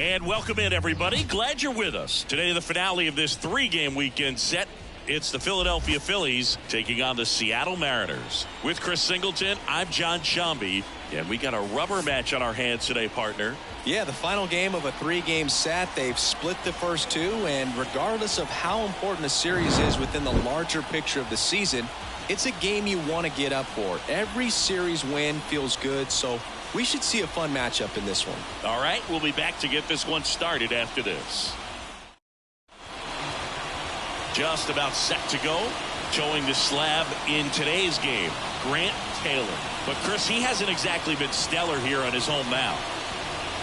And welcome in, everybody. Glad you're with us. Today, the finale of this three-game weekend set. It's the Philadelphia Phillies taking on the Seattle Mariners. With Chris Singleton, I'm John Shambi, and we got a rubber match on our hands today, partner. Yeah, the final game of a three-game set. They've split the first two, and regardless of how important the series is within the larger picture of the season, it's a game you want to get up for. Every series win feels good, so we should see a fun matchup in this one. All right, we'll be back to get this one started after this. Just about set to go. Showing the slab in today's game, Grant Taylor. But Chris, he hasn't exactly been stellar here on his home mound.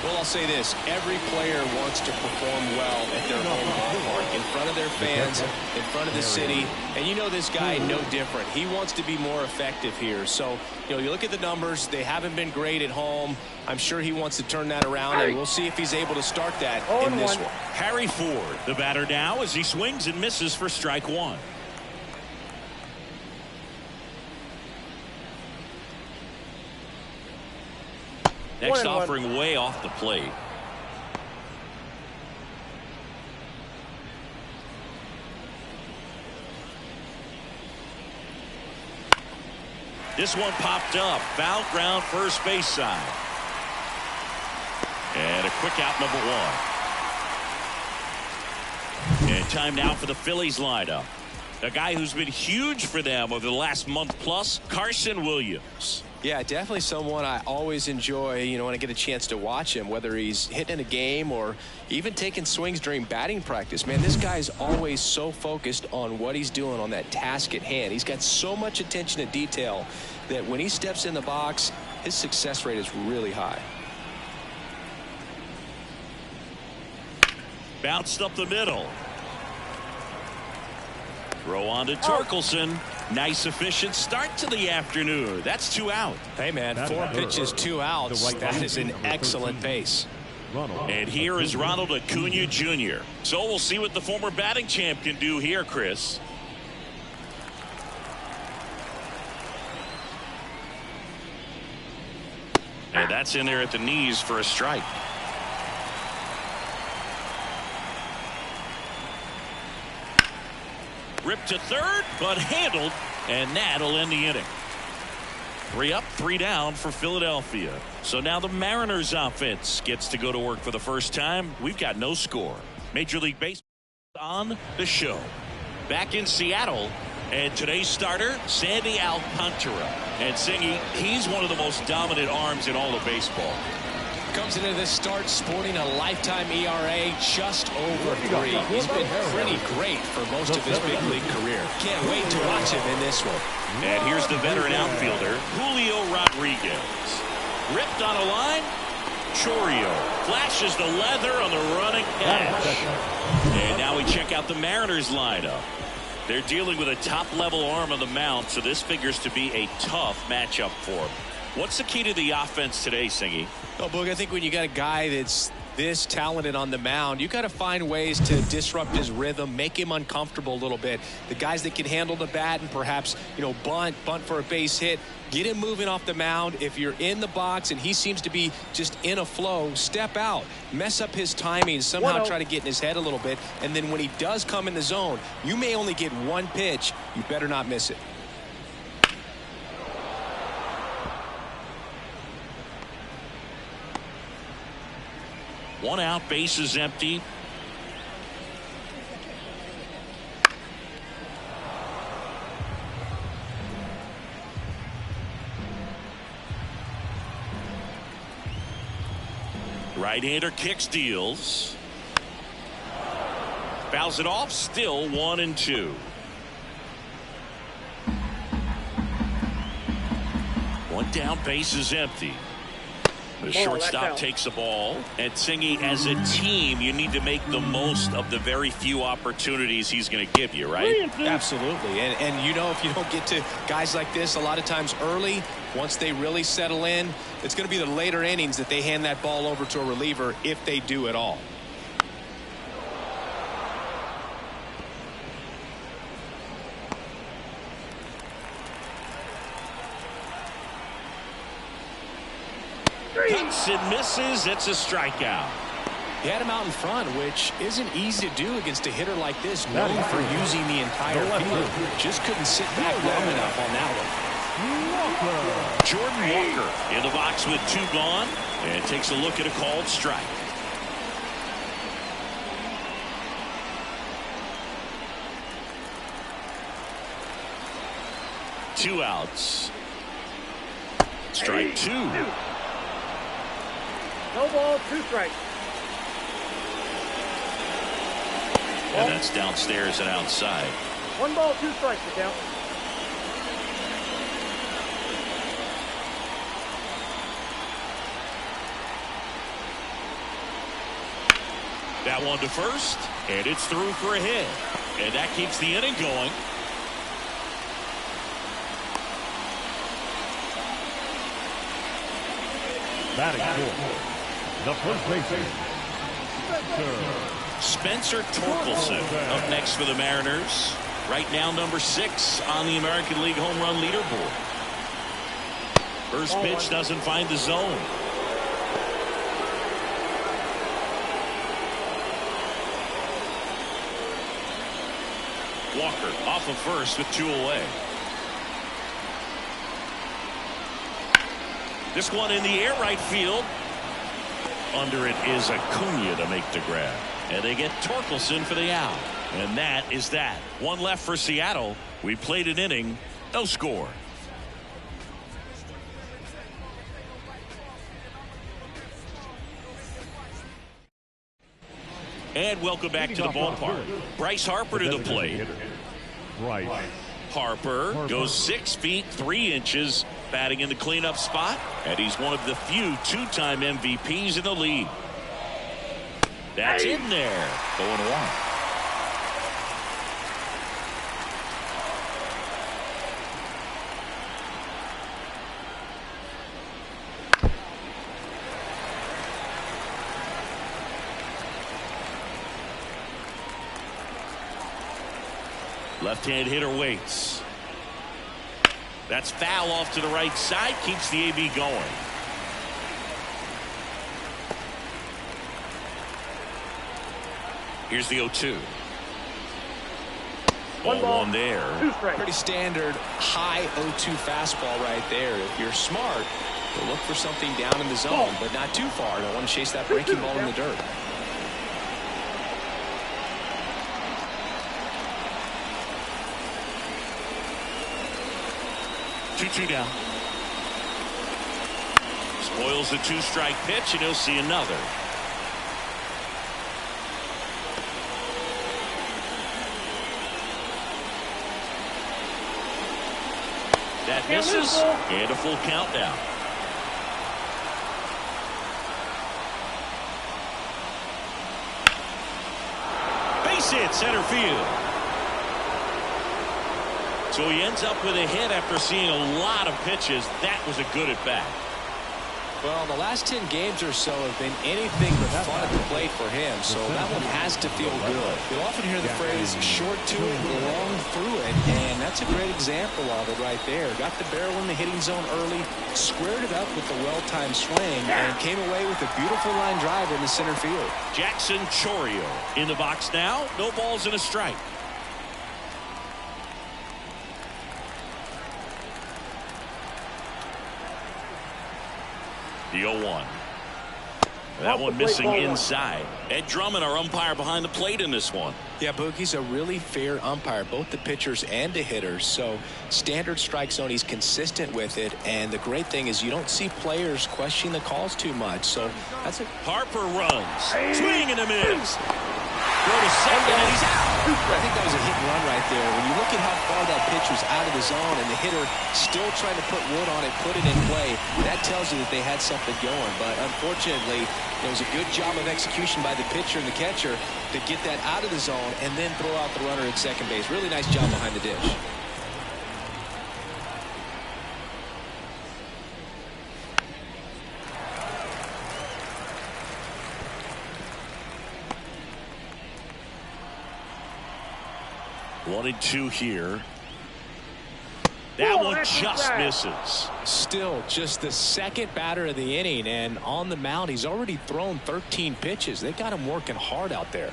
Well, I'll say this. Every player wants to perform well at their home ballpark, in front of their fans, in front of the city. And you know this guy no different. He wants to be more effective here. So, you look at the numbers. They haven't been great at home. I'm sure he wants to turn that around, and we'll see if he's able to start that in this one. Harry Ford, the batter now, as he swings and misses for strike one. Next offering way off the plate. This one popped up. Foul ground, first base side. And a quick out, number one. And time now for the Phillies lineup. A guy who's been huge for them over the last month plus, Carson Williams. Yeah, definitely someone I always enjoy, when I get a chance to watch him, whether he's hitting a game or even taking swings during batting practice. Man, this guy's always so focused on what he's doing on that task at hand. He's got so much attention to detail that when he steps in the box, his success rate is really high. Bounced up the middle. Throw on to Torkelson. Nice efficient start to the afternoon. That's 2 out. Hey man, 4 pitches, 2 outs. That is an excellent pace. And here is Ronald Acuna Jr. So we'll see what the former batting champ can do here, Chris. And that's in there at the knees for a strike. Ripped to third, but handled, and that'll end the inning. 3 up, 3 down for Philadelphia. So now the Mariners offense gets to go to work for the first time. We've got no score. Major League Baseball on the show. Back in Seattle, and today's starter, Sandy Alcantara. And Singy, he's one of the most dominant arms in all of baseball. Comes into this start sporting a lifetime ERA just over 3. He's been pretty great for most of his big league career. Can't wait to watch him in this one. And here's the veteran outfielder, Julio Rodriguez. Ripped on a line. Chourio flashes the leather on the running catch. And now we check out the Mariners lineup. They're dealing with a top-level arm on the mound, so this figures to be a tough matchup for them. What's the key to the offense today, Singy? Oh, Boog, I think when you got a guy that's this talented on the mound, you got to find ways to disrupt his rhythm, make him uncomfortable a little bit. The guys that can handle the bat and perhaps, bunt for a base hit, get him moving off the mound. If you're in the box and he seems to be just in a flow, step out, mess up his timing, somehow try to get in his head a little bit. And then when he does come in the zone, you may only get one pitch. You better not miss it. One out, base is empty. Right-hander kicks, deals. Fouls it off, still 1-2. One down, base is empty. The shortstop takes the ball. And Singy, as a team, you need to make the most of the very few opportunities he's going to give you, right? Absolutely. And if you don't get to guys like this a lot of times early, once they really settle in, it's going to be the later innings that they hand that ball over to a reliever, if they do at all. Hits and misses. It's a strikeout. He had him out in front, which isn't easy to do against a hitter like this, known for using the entire field. Just couldn't sit back long enough on that one. Jordan Walker in the box with 2 gone and takes a look at a called strike. Two outs. Strike 2. No ball, 2 strikes. And that's downstairs and outside. 1 ball, 2 strikes to count. That one to first, and it's through for a hit. And that keeps the inning going. Batting fourth, the first baseman, Spencer Torkelson up next for the Mariners. Right now, number 6 on the American League home run leaderboard. First pitch doesn't find the zone. Walker off of first with 2 away. This one in the air right field. Under it is Acuna to make the grab. And they get Torkelson for the out. And that is that. 1 left for Seattle. We played an inning. No score. And welcome back to the ballpark. Bryce Harper to the plate. Bryce Harper goes 6 feet 3 inches, batting in the cleanup spot, and he's one of the few 2-time MVPs in the league. That's in there. 0-1. Left-hand hitter waits. That's foul off to the right side. Keeps the AB going. Here's the 0-2. 1-1 there. 2 strikes. Pretty standard high 0-2 fastball right there. If you're smart, you'll look for something down in the zone, but not too far. Don't want to chase that breaking ball in the dirt. Two down. Spoils the 2-strike pitch, and he'll see another. That misses, and a full countdown. Base hit, center field. So he ends up with a hit after seeing a lot of pitches. That was a good at bat. Well, the last 10 games or so have been anything but fun at the plate for him, so that one has to feel good. You'll often hear the phrase short to it, long through it, and that's a great example of it right there. Got the barrel in the hitting zone early, squared it up with a well-timed swing, and came away with a beautiful line drive in the center field. Jackson Chourio in the box now. No balls and a strike. The 0-1. That one missing inside. Ed Drummond, our umpire behind the plate in this one. Yeah, Boogie's a really fair umpire, both the pitchers and the hitters. So standard strike zone, he's consistent with it. And the great thing is you don't see players question the calls too much. So that's it. Harper runs. Swing and a miss. Go to second, and he's out. I think that was a hit and run right there. When you look at how far that pitch was out of the zone and the hitter still trying to put wood on it, put it in play, that tells you that they had something going. But unfortunately, it was a good job of execution by the pitcher and the catcher to get that out of the zone and then throw out the runner at second base. Really nice job behind the dish. One and two here. That one just misses. Still just the second batter of the inning, and on the mound he's already thrown 13 pitches. They got him working hard out there.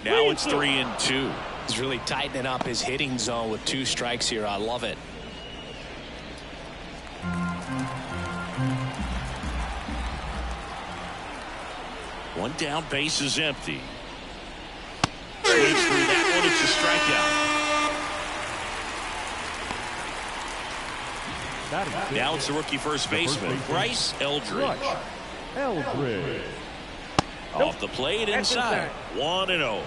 Now it's 3-2. He's really tightening up his hitting zone with 2 strikes here. I love it. One down, base is empty. Swings through that one. It's a strikeout. Now it's the rookie first baseman, Bryce Eldridge. Eldridge. Off the plate, inside. 1-0.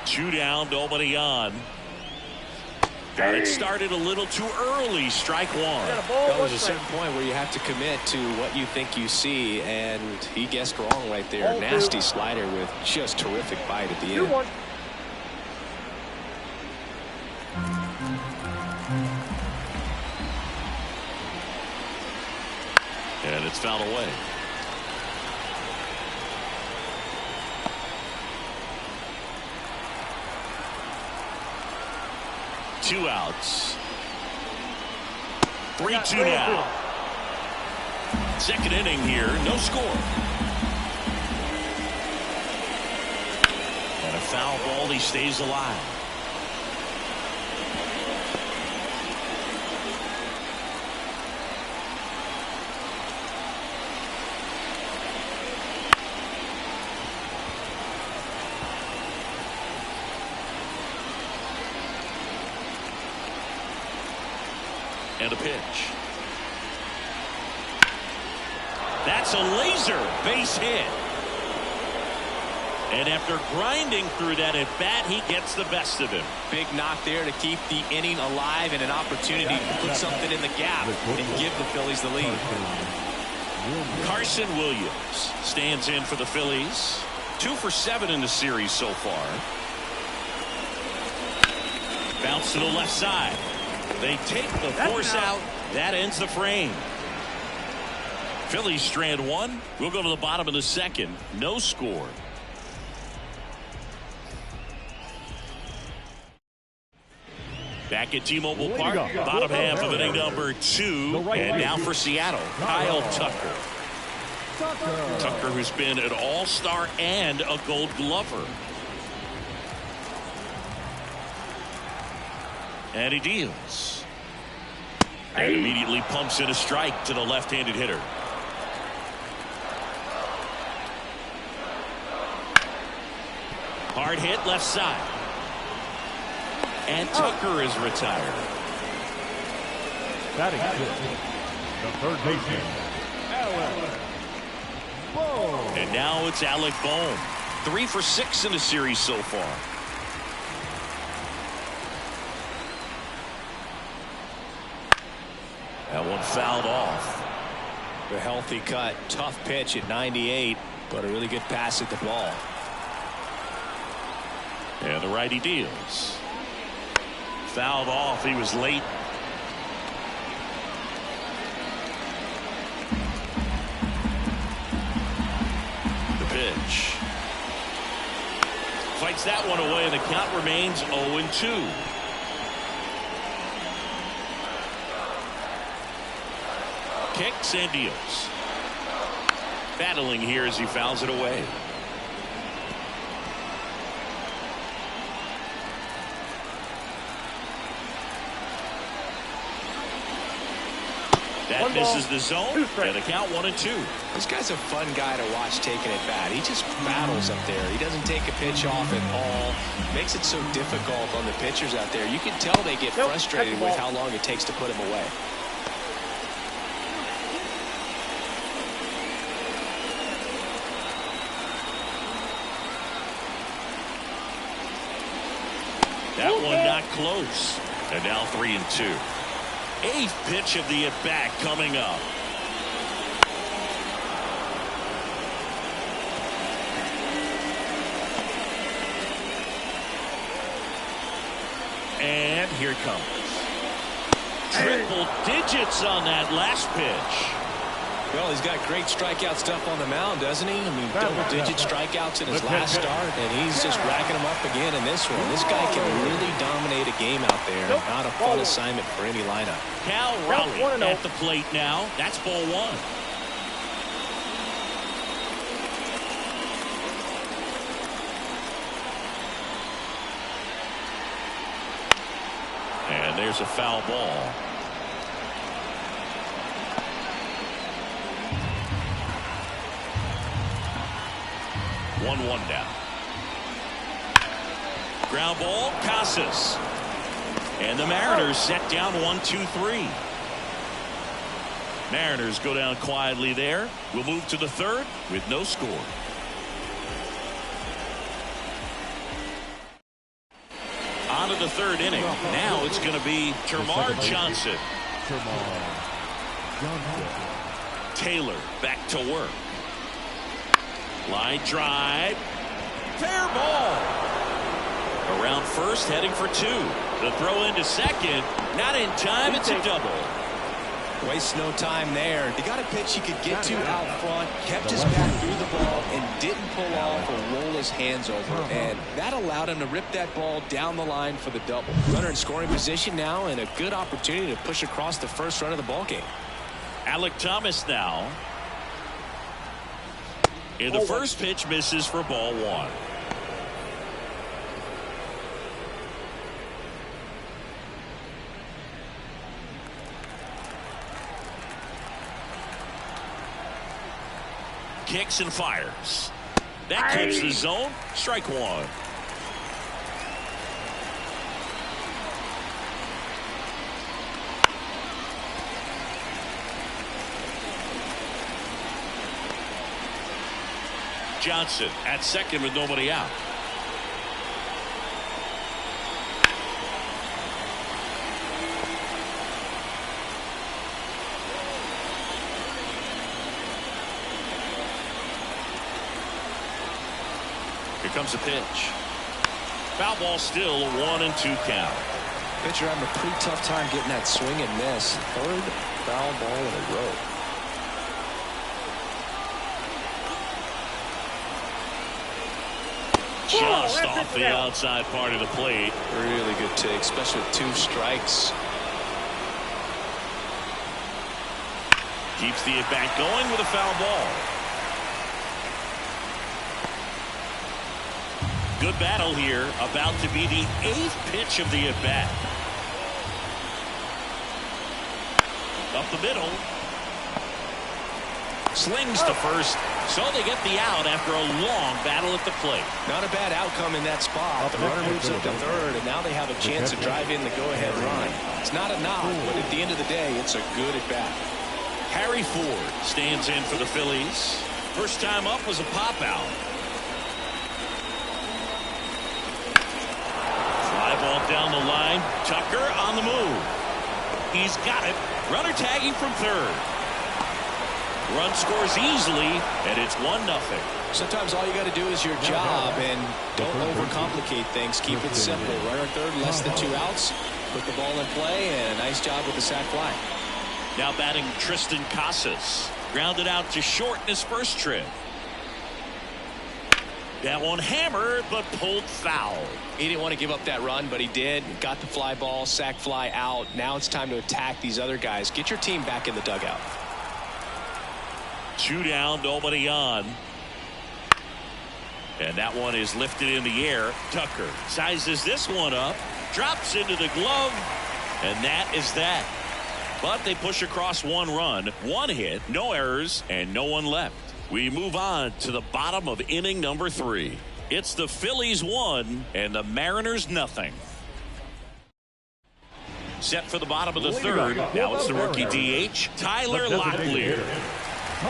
Two down, nobody on. Got it started a little too early. Strike one. That was a certain point where you have to commit to what you think you see, and he guessed wrong right there. Nasty slider with just terrific bite at the end. 2-1. And it's fouled away. Two outs. 3-2 now. Second inning here, no score. And a foul ball, he stays alive. And a pitch. That's a laser base hit. And after grinding through that at bat, he gets the best of him. Big knock there to keep the inning alive and an opportunity to put something in the gap and give the Phillies the lead. Carson Williams stands in for the Phillies. 2 for 7 in the series so far. Bounce to the left side. They take the force out. That ends the frame. Phillies strand one. We'll go to the bottom of the second. No score. Back at T-Mobile Park. Bottom half of inning number 2. And now for Seattle, Kyle Tucker. Tucker, who's been an all-star and a Gold Glover. And he deals. And immediately pumps in a strike to the left-handed hitter. Hard hit left side. And Tucker is retired. Batting the third baseman, Alec Bohm. And now it's Alec Bohm. 3 for 6 in the series so far. That one fouled off. The healthy cut. Tough pitch at 98, but a really good pass at the ball. And the righty deals. Fouled off. He was late. The pitch. Fights that one away, and the count remains 0-2. Kicks and deals. Battling here as he fouls it away. That misses the zone, and the count 1-2. This guy's a fun guy to watch taking at bat. He just battles up there. He doesn't take a pitch off at all. Makes it so difficult on the pitchers out there. You can tell they get frustrated with how long it takes to put him away. That one not close. And now 3-2. 8th pitch of the at-bat coming up. And here it comes. Triple digits on that last pitch. Well, he's got great strikeout stuff on the mound, doesn't he? I mean, double-digit strikeouts in his last start, and he's just racking them up again in this one. This guy can really dominate a game out there. Not a fun assignment for any lineup. Cal Raleigh at the plate now. That's ball one. And there's a foul ball. 1-1 now. Ground ball, Casas. And the Mariners set down 1-2-3. Mariners go down quietly there. We'll move to the third with no score. On to the third inning. Now it's going to be Termarr Johnson. Taylor back to work. Line drive. Fair ball. Around first, heading for two. The throw into second. Not in time. It's a double. Wastes no time there. He got a pitch he could get to out front, kept his back through the ball, and didn't pull off or roll his hands over. And that allowed him to rip that ball down the line for the double. Runner in scoring position now, and a good opportunity to push across the first run of the ball game. Alec Thomas now. And the first pitch misses for ball one. Kicks and fires. That clips the zone. Strike one. Johnson at second with nobody out. Here comes a pitch. Foul ball, still a 1-2 count. Pitcher having a pretty tough time getting that swing and miss. Third foul ball in a row. Just off the outside part of the plate. Really good take, especially with two strikes. Keeps the at-bat going with a foul ball. Good battle here. About to be the 8th pitch of the at-bat. Up the middle. Slings to first. So they get the out after a long battle at the plate. Not a bad outcome in that spot. The runner moves up to third, and now they have a chance to drive in the go-ahead run. It's not a knock, but at the end of the day, it's a good at-bat. Harry Ford stands in for the Phillies. First time up was a pop-out. Fly ball down the line. Tucker on the move. He's got it. Runner tagging from third. Run scores easily, and it's 1-0. Sometimes all you got to do is your job, and don't overcomplicate things. Keep it simple. Runner third, less than 2 outs. Put the ball in play, and a nice job with the sac fly. Now batting Tristan Casas. Grounded out to short in his first trip. That one hammered, but pulled foul. He didn't want to give up that run, but he did. Got the fly ball, sac fly out. Now it's time to attack these other guys. Get your team back in the dugout. 2 down, nobody on. And that one is lifted in the air. Tucker sizes this one up, drops into the glove, and that is that. But they push across 1 run, 1 hit, no errors, and no one left. We move on to the bottom of inning number 3. It's the Phillies 1 and the Mariners 0. Set for the bottom of the third. Now it's the rookie DH, Tyler Locklear. The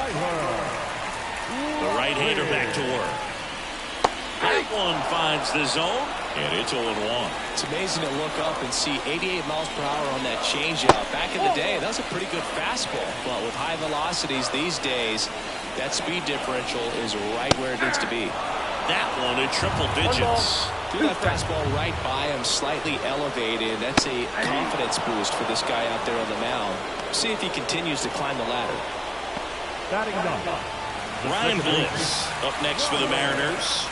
right-hander back to work. That one finds the zone, and it's 0-1. It's amazing to look up and see 88 miles per hour on that changeup. Back in the day, that was a pretty good fastball. But with high velocities these days, that speed differential is right where it needs to be. That one in triple digits. Threw that fastball right by him, slightly elevated. That's a confidence boost for this guy out there on the mound. See if he continues to climb the ladder. Ryan Bliss up next for the Mariners.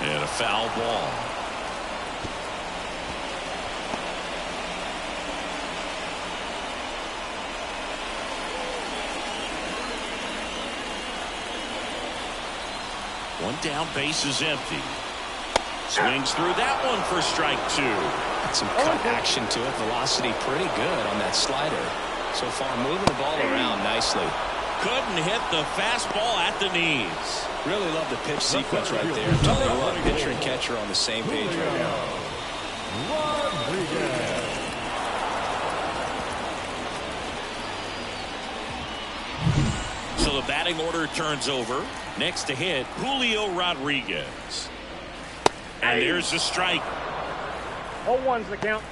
And a foul ball. One down, base is empty. Swings through that one for strike 2. Some cut action to it. Velocity pretty good on that slider. So far moving the ball around nicely. Couldn't hit the fastball at the knees. Really love the pitch sequence right there. I'm telling you what, pitcher and catcher on the same page right now. So the batting order turns over. Next to hit, Julio Rodriguez. And there's a strike. 0-1's the count.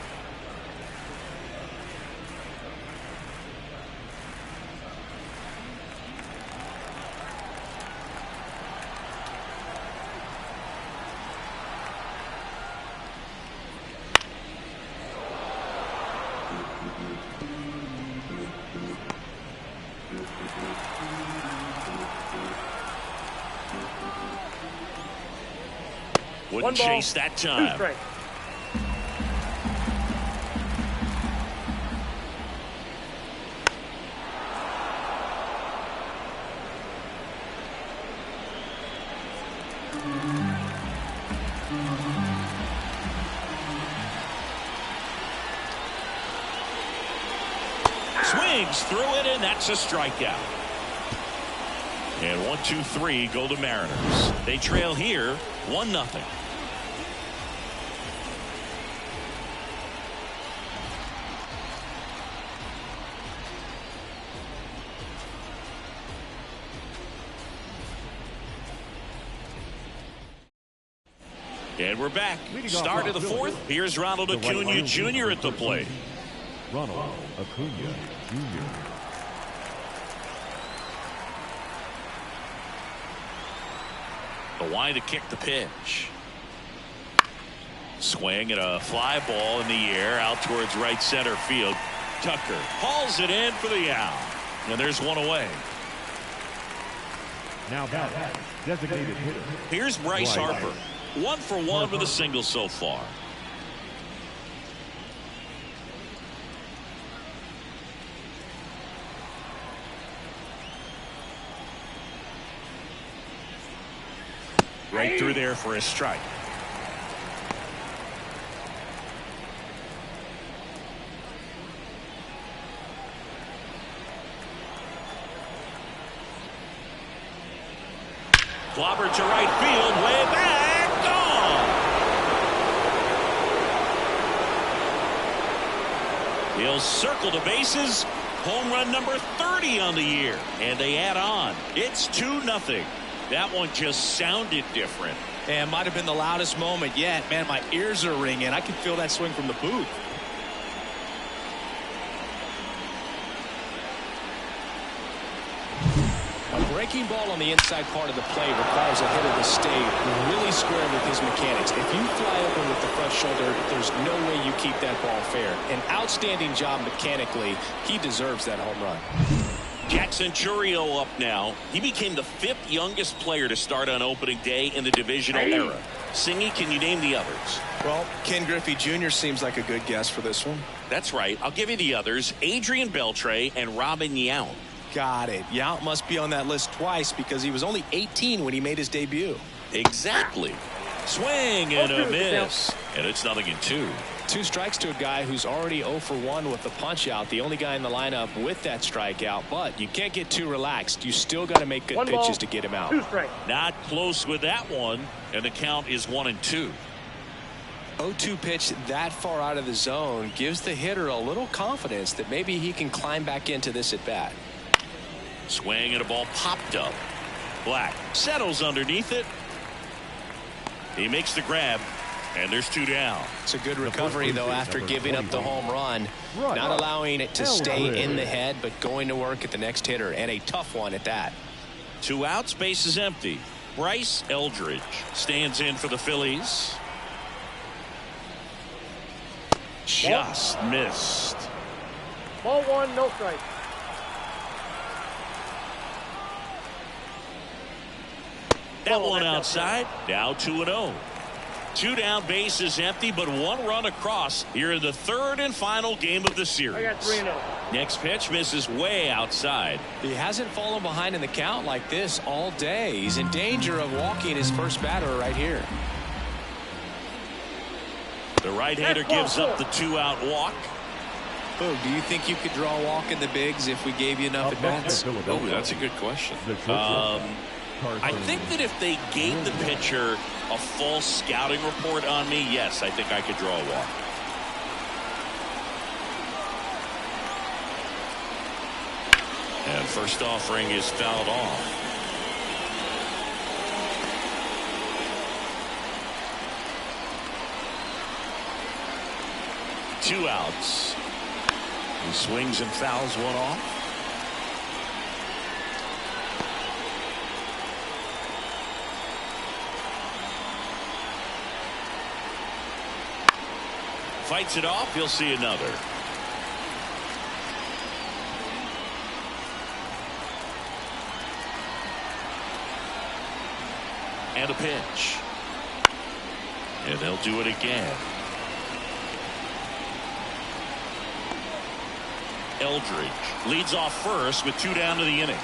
Wouldn't chase that time. 2 strikes. Swings through it, and that's a strikeout. And 1-2-3 go the Mariners. They trail here 1-0. And we're back. Start of the 4th. Here's Ronald Acuna Jr. at the plate. Ronald Acuna Jr. The wide to kick the pitch. Swing and a fly ball in the air out towards right center field. Tucker hauls it in for the out. And there's one away. Now that designated hitter. Here's Bryce Harper. 1 for 1 with a single so far. Right through there for a strike. Clobbered to right field, way back, gone. He'll circle the bases. Home run number 30 on the year, and they add on. It's 2-0. That one just sounded different. And might have been the loudest moment yet. Man, my ears are ringing. I can feel that swing from the booth. A breaking ball on the inside part of the plate requires a hitter to stay really square with his mechanics. If you fly open with the front shoulder, there's no way you keep that ball fair. An outstanding job mechanically. He deserves that home run. Jackson Chourio up now. He became the 5th youngest player to start on opening day in the divisional era. Singy, can you name the others? Well, Ken Griffey Jr. seems like a good guess for this one. That's right. I'll give you the others. Adrian Beltre and Robin Yount. Got it. Yount must be on that list twice because he was only 18 when he made his debut. Exactly. Swing and a miss. And it's 0-2. 2 strikes to a guy who's already 0 for 1 with the punch out. The only guy in the lineup with that strikeout. But you can't get too relaxed. You still got to make good pitches to get him out. 2 strikes. Not close with that one. And the count is 1-2. 0-2 pitch that far out of the zone gives the hitter a little confidence that maybe he can climb back into this at bat. Swing and a ball popped up. Black settles underneath it. He makes the grab. And there's 2 down. It's a good recovery, though, after giving up the home run. Not allowing it to stay in the head, but going to work at the next hitter. And a tough one at that. 2 outs, base is empty. Bryce Eldridge stands in for the Phillies. Just missed. Ball one, no strike. That one outside. Now 2-0. 2 down, bases empty, but 1 run across here in the 3rd and final game of the series. I got 3-0. Next pitch misses way outside. He hasn't fallen behind in the count like this all day. He's in danger of walking his first batter right here. The right-hander gives up the 2-out walk. Oh, do you think you could draw a walk in the bigs if we gave you enough at bats? Oh, that's a good question. I think that if they gave the pitcher a full scouting report on me, yes, I think I could draw a walk. And first offering is fouled off. Two outs. He swings and fouls one off. Fights it off. He'll see another. And a pitch. And they'll do it again. Eldridge leads off first with 2 down to the inning.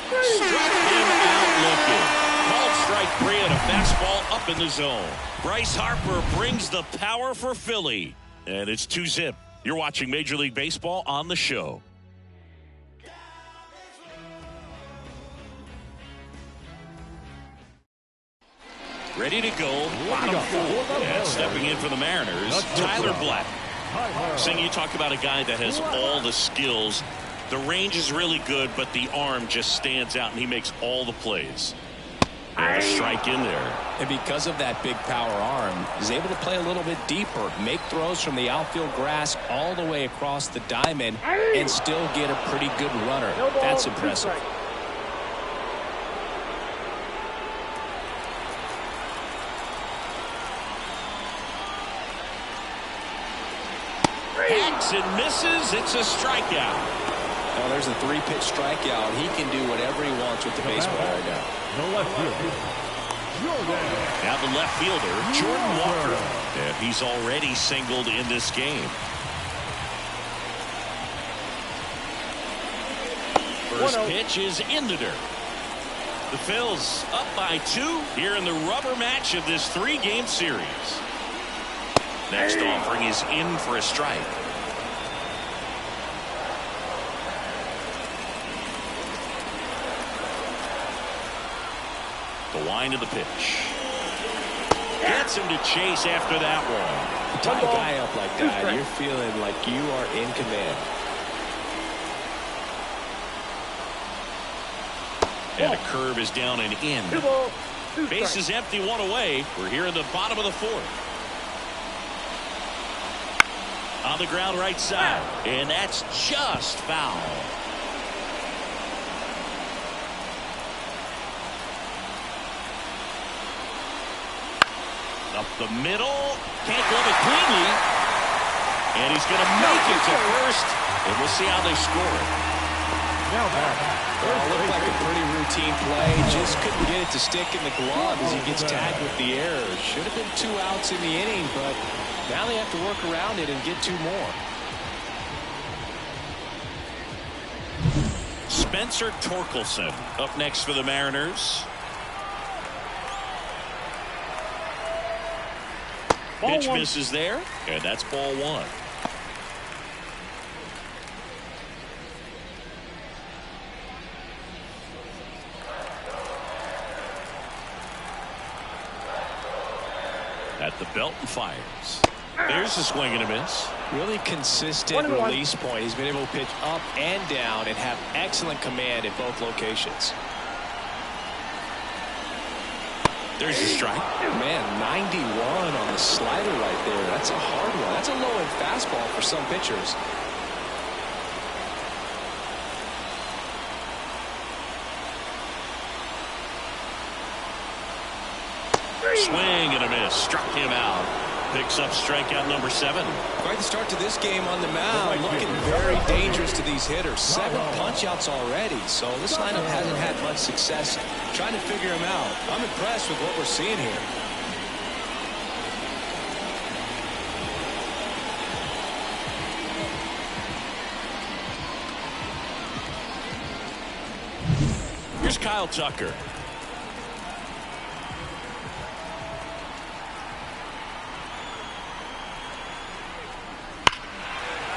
Struck him out looking. Called strike 3 and a fastball up in the zone. Bryce Harper brings the power for Philly. And it's 2-zip. You're watching Major League Baseball on the show. Ready to go. Bottom 4. And stepping in for the Mariners, Tyler Black. Sing, you talk about a guy that has all the skills. The range is really good, but the arm just stands out, and he makes all the plays. And a strike in there. And because of that big power arm, he's able to play a little bit deeper, make throws from the outfield grass all the way across the diamond, and still get a pretty good runner. That's impressive. Hacks and misses. It's a strikeout. Now there's a 3-pitch strikeout. He can do whatever he wants with the baseball right now. The left fielder, Now the left fielder, Jordan Walker. And he's already singled in this game. First pitch is in the dirt. The Phils up by 2 here in the rubber match of this 3-game series. Next offering is in for a strike. The wind of the pitch. Gets him to chase after that one. Tie a guy up like that, you're feeling like you are in command. And a curve is down and in. Base is empty, 1 away. We're here in the bottom of the 4th. On the ground right side. And that's just foul. Up the middle. Can't glove it cleanly. And he's going to make it to first. And we'll see how they score it. now back. Well, looked like a pretty routine play. Just couldn't get it to stick in the glove as he gets tagged with the error. Should have been 2 outs in the inning, but now they have to work around it and get 2 more. Spencer Torkelson up next for the Mariners. Pitch misses there, and that's ball 1. At the belt and fires. There's a swing and a miss. Really consistent release point. He's been able to pitch up and down and have excellent command at both locations. There's a strike. Man, 91 on the slider right there. That's a hard one. That's a low-end fastball for some pitchers. Swing and a miss. Struck him out. Picks up strikeout number 7. Quite the start to this game on the mound. Looking very dangerous to these hitters. 7 punch-outs already. So this lineup hasn't had much success trying to figure him out. I'm impressed with what we're seeing here. Here's Kyle Tucker.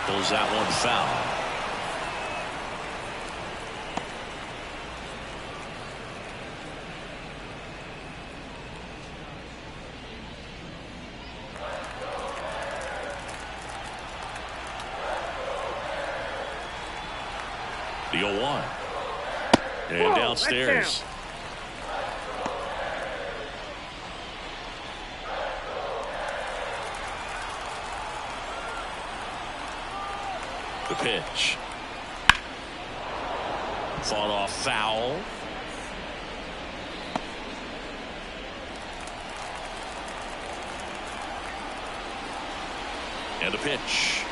Pulls that one foul. The 0-1. And downstairs. The pitch. Fought off foul. And the pitch.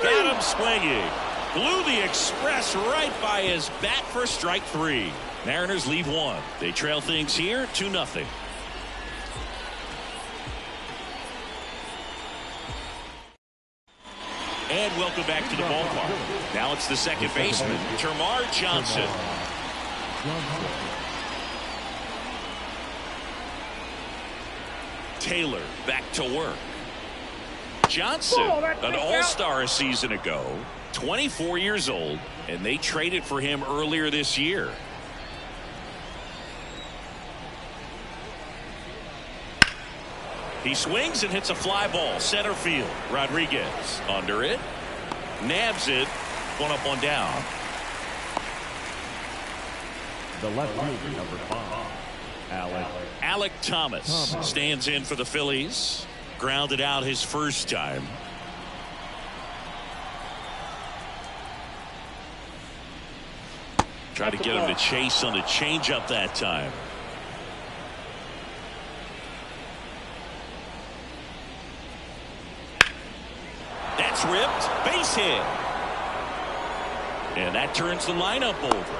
Got him swinging. Blew the express right by his bat for strike 3. Mariners lead 1. They trail things here 2-0. And welcome back to the ballpark. Now it's the second baseman, Termarr Johnson. Taylor back to work. Johnson, an all-star a season ago, 24 years old, and they traded for him earlier this year. He swings and hits a fly ball center field. Rodriguez under it, nabs it. 1 up, 1 down. The left fielder, number 5, Alek Thomas stands in for the Phillies. Grounded out his first time. Tried to get him to chase on the changeup that time. That's ripped. Base hit. And that turns the lineup over.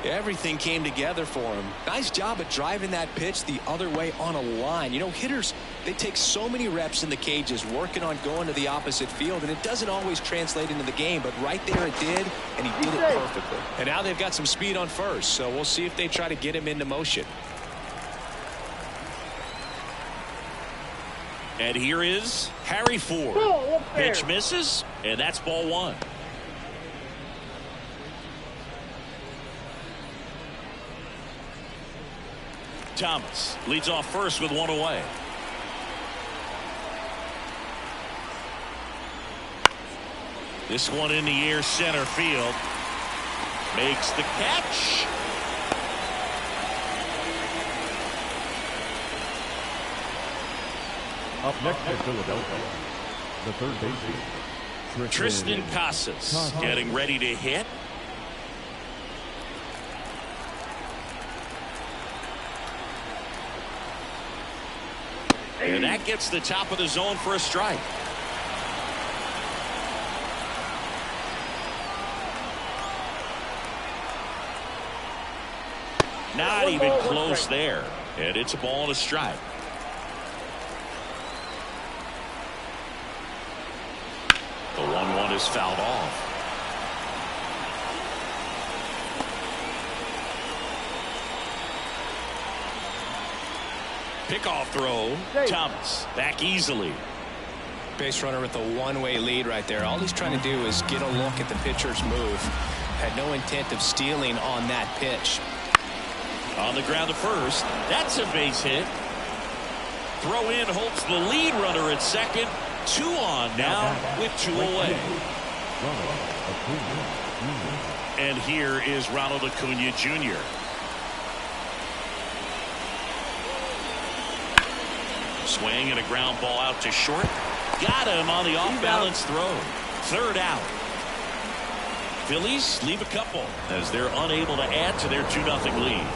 Everything came together for him. Nice job at driving that pitch the other way on a line. You know, hitters, they take so many reps in the cages working on going to the opposite field, and it doesn't always translate into the game, but right there it did, and he did it perfectly. And now they've got some speed on first, so we'll see if they try to get him into motion. And here is Harry Ford. Pitch misses, and that's ball 1. Thomas leads off first with 1 away. This one in the air center field. Makes the catch. Up next in Philadelphia, the third baseman, Tristan Casas getting ready to hit. And that gets the top of the zone for a strike. Not even close there. And it's a ball and a strike. The 1-1 is fouled off. Pickoff throw. Thomas back easily. Base runner with a one-way lead right there. All he's trying to do is get a look at the pitcher's move. Had no intent of stealing on that pitch. On the ground to first. That's a base hit. Throw in holds the lead runner at second. 2 on now with 2 away. And here is Ronald Acuna Jr. Swing and a ground ball out to short. Got him on the off-balance throw. 3rd out. Phillies leave a couple as they're unable to add to their 2-0 lead.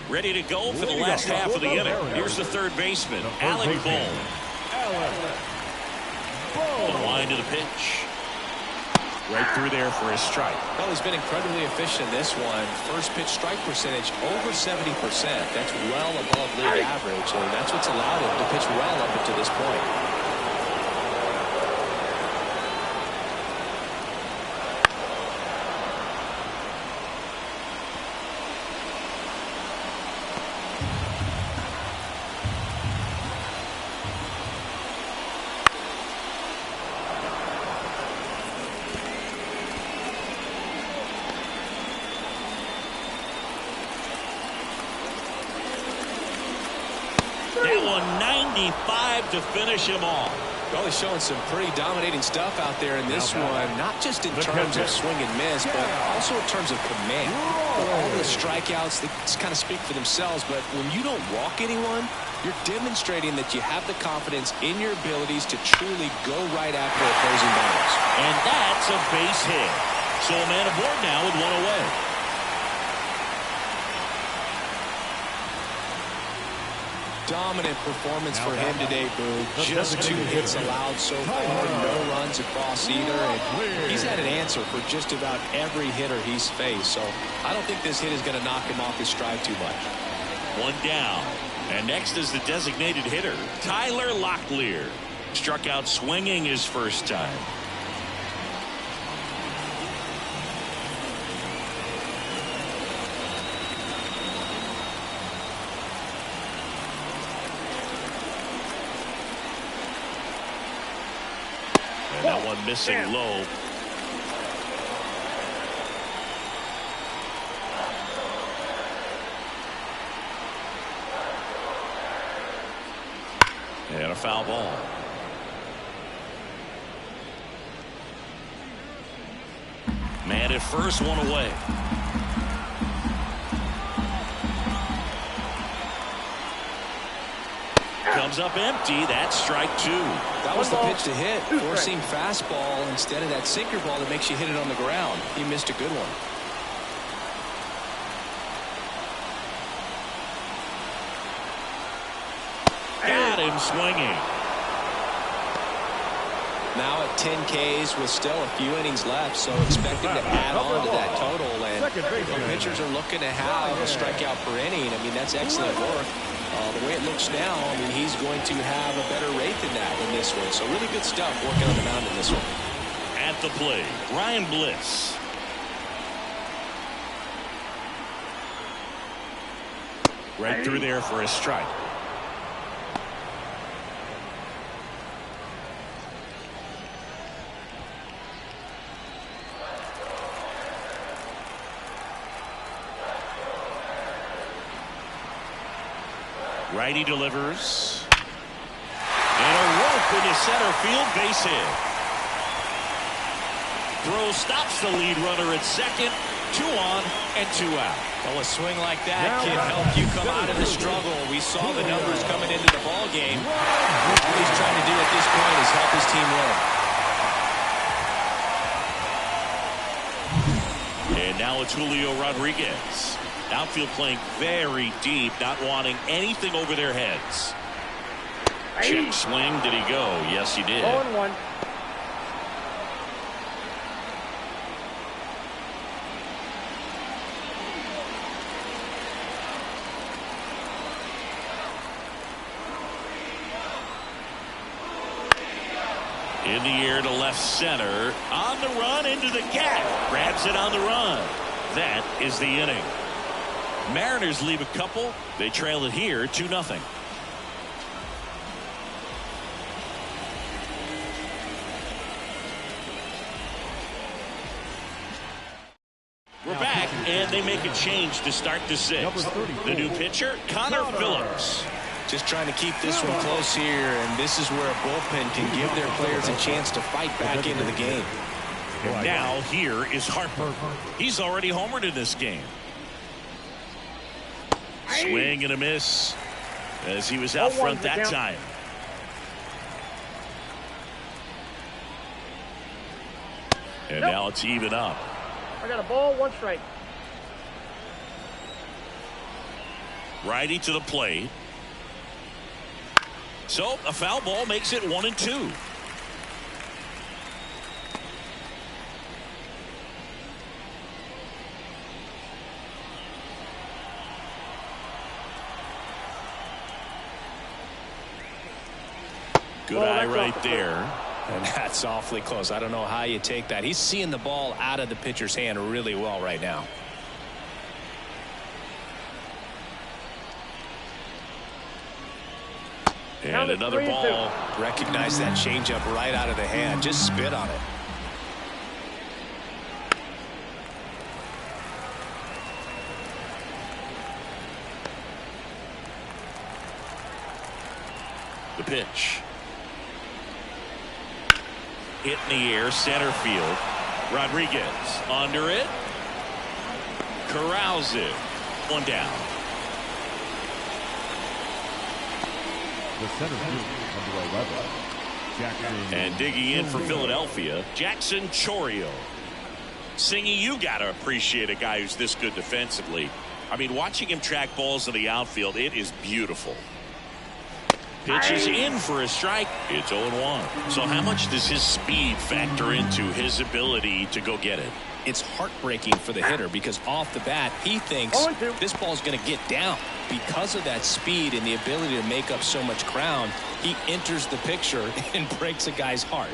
Ready to go for the last half of the inning. Here's the third baseman, Alec Bohm. The line to the pitch. Right through there for a strike. Well, he's been incredibly efficient in this one. First pitch strike percentage over 70%. That's well above league average, and that's what's allowed him to pitch well up until this point. That one 95 to finish him off. Well, he's showing some pretty dominating stuff out there in this one, not just in terms of swing and miss, but also in terms of command. All the strikeouts, they kind of speak for themselves, but when you don't walk anyone, you're demonstrating that you have the confidence in your abilities to truly go right after opposing batters. And that's a base hit. So a man aboard now with one away. Dominant performance for him today, Boo. Just 2 hits allowed so far, no runs across either, and he's had an answer for just about every hitter he's faced. So I don't think this hit is going to knock him off his stride too much. One down. And next is the designated hitter, Tyler Locklear. Struck out swinging his first time. And that one missing low. And a foul ball. Man at first, one away. Comes up empty. That's strike 2. That was the pitch to hit. Forcing fastball instead of that sinker ball that makes you hit it on the ground. He missed a good one. Got him swinging. Now at 10 Ks with still a few innings left, so expect him to add on to that total. And the pitchers are looking to have a strikeout per inning. I mean, that's excellent work. The way it looks now, I mean, he's going to have a better rate than that in this one. So really good stuff working on the mound in this one. At the plate, Ryan Bliss. Right through there for a strike. Righty delivers. And a rope into center field, base hit. Throw stops the lead runner at second. 2 on and 2 out. Well, a swing like that can help you come out of the struggle. We saw the numbers coming into the ball game. All he's trying to do at this point is help his team win. And now it's Julio Rodriguez. Outfield playing very deep, not wanting anything over their heads. Check swing. Did he go? Yes, he did. 0-1. In the air to left center. On the run into the gap. Grabs it on the run. That is the inning. Mariners leave a couple. They trail it here 2-0. We're back, and they make a change to start the 6th. The new pitcher, Connor Phillips. Just trying to keep this one close here, and this is where a bullpen can give their players a chance to fight back into the game. And now here is Harper. He's already homered in this game. Swing and a miss as he was out front that time. And now it's even up. I got a ball, 1 strike. Righty to the plate. So a foul ball makes it 1-2. Good eye right there. And that's awfully close. I don't know how you take that. He's seeing the ball out of the pitcher's hand really well right now. And another ball. Recognize that changeup right out of the hand. Just spit on it. The pitch. Hit in the air, center field. Rodriguez under it. Corrals it. One down. The center field, number 11, Jackson. And digging in for Philadelphia, Jackson Chourio. Singy, you got to appreciate a guy who's this good defensively. I mean, watching him track balls in the outfield, it is beautiful. Pitches in for a strike. It's 0-1. So how much does his speed factor into his ability to go get it? It's heartbreaking for the hitter because off the bat he thinks this ball's going to get down. Because of that speed and the ability to make up so much ground, he enters the picture and breaks a guy's heart.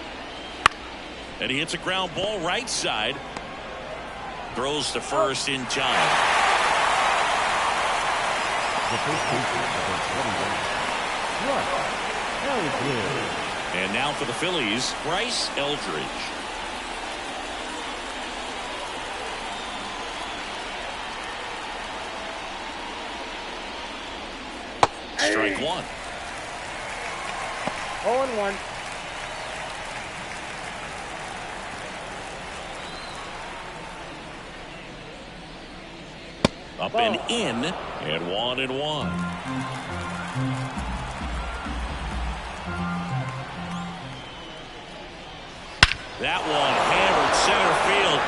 And he hits a ground ball right side. Throws to first in time. The first baseman, number 21, and now for the Phillies, Bryce Eldridge. Strike one. 0-1. Up and in, and 1-1. That one hammered center field.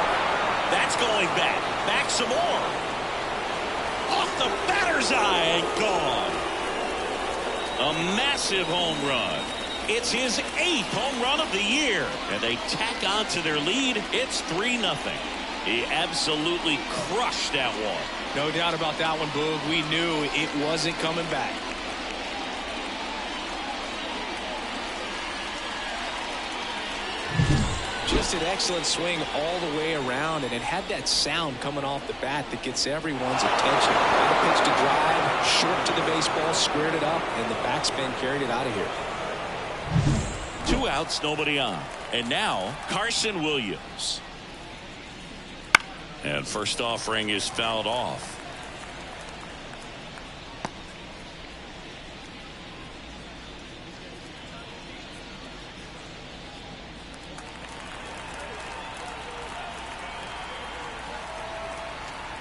That's going back. Back some more. Off the batter's eye and gone. A massive home run. It's his 8th home run of the year. And they tack on to their lead. It's 3-0. He absolutely crushed that one. No doubt about that one, Boog. We knew it wasn't coming back. Just an excellent swing all the way around, and it had that sound coming off the bat that gets everyone's attention. Got a pitch to drive, short to the baseball, squared it up, and the backspin carried it out of here. 2 outs, nobody on. And now Carson Williams. And first offering is fouled off.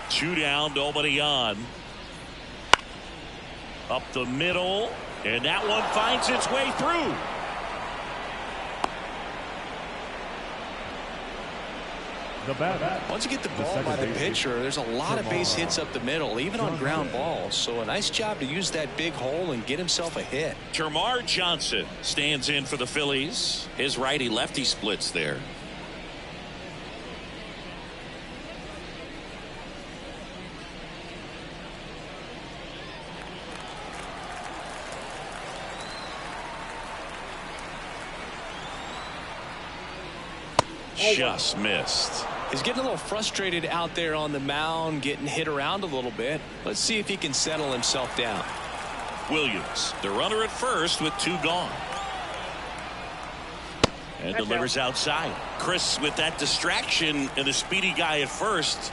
Two down, nobody on. Up the middle, and that one finds its way through. the bat. Once you get the ball by the pitcher, there's a lot of base hits up the middle, even on ground balls. So a nice job to use that big hole and get himself a hit. Termarr Johnson stands in for the Phillies. His righty-lefty splits there. Just missed. He's getting a little frustrated out there on the mound, getting hit around a little bit. Let's see if he can settle himself down. Williams, the runner at first with two gone. And delivers outside. Chris, with that distraction and the speedy guy at first,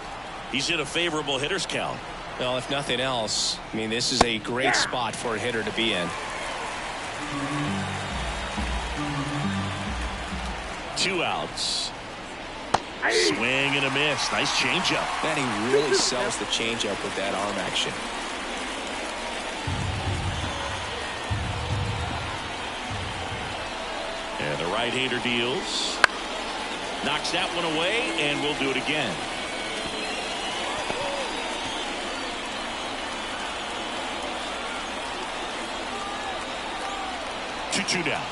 he's in a favorable hitter's count. Well, if nothing else, I mean, this is a great spot for a hitter to be in. 2 outs. Swing and a miss. Nice changeup. Man, he really sells the changeup with that arm action. And the right-hander deals. Knocks that one away, and we'll do it again. 2-2 now.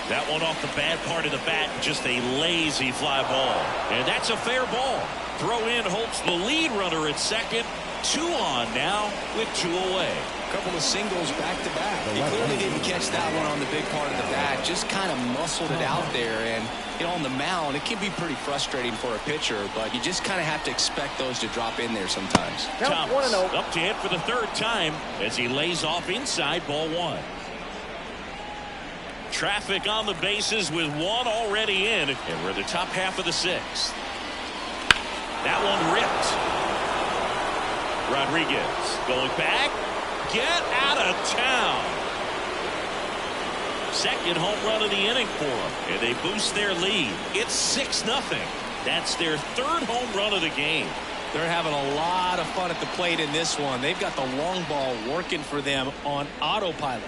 That one off the bad part of the bat, just a lazy fly ball. And that's a fair ball. Throw in holds the lead runner at second. 2 on now with 2 away. A couple of singles back to back. He clearly didn't catch that one on the big part of the bat. Just kind of muscled it out there. And, you know, on the mound, it can be pretty frustrating for a pitcher, but you just kind of have to expect those to drop in there sometimes. Thomas up to hit for the 3rd time as he lays off inside, ball 1. Traffic on the bases with 1 already in, and we're in the top half of the 6th. That one ripped. Rodriguez going back. Get out of town. 2nd home run of the inning for them, and they boost their lead. It's 6-0. That's their 3rd home run of the game. They're having a lot of fun at the plate in this one. They've got the long ball working for them on autopilot.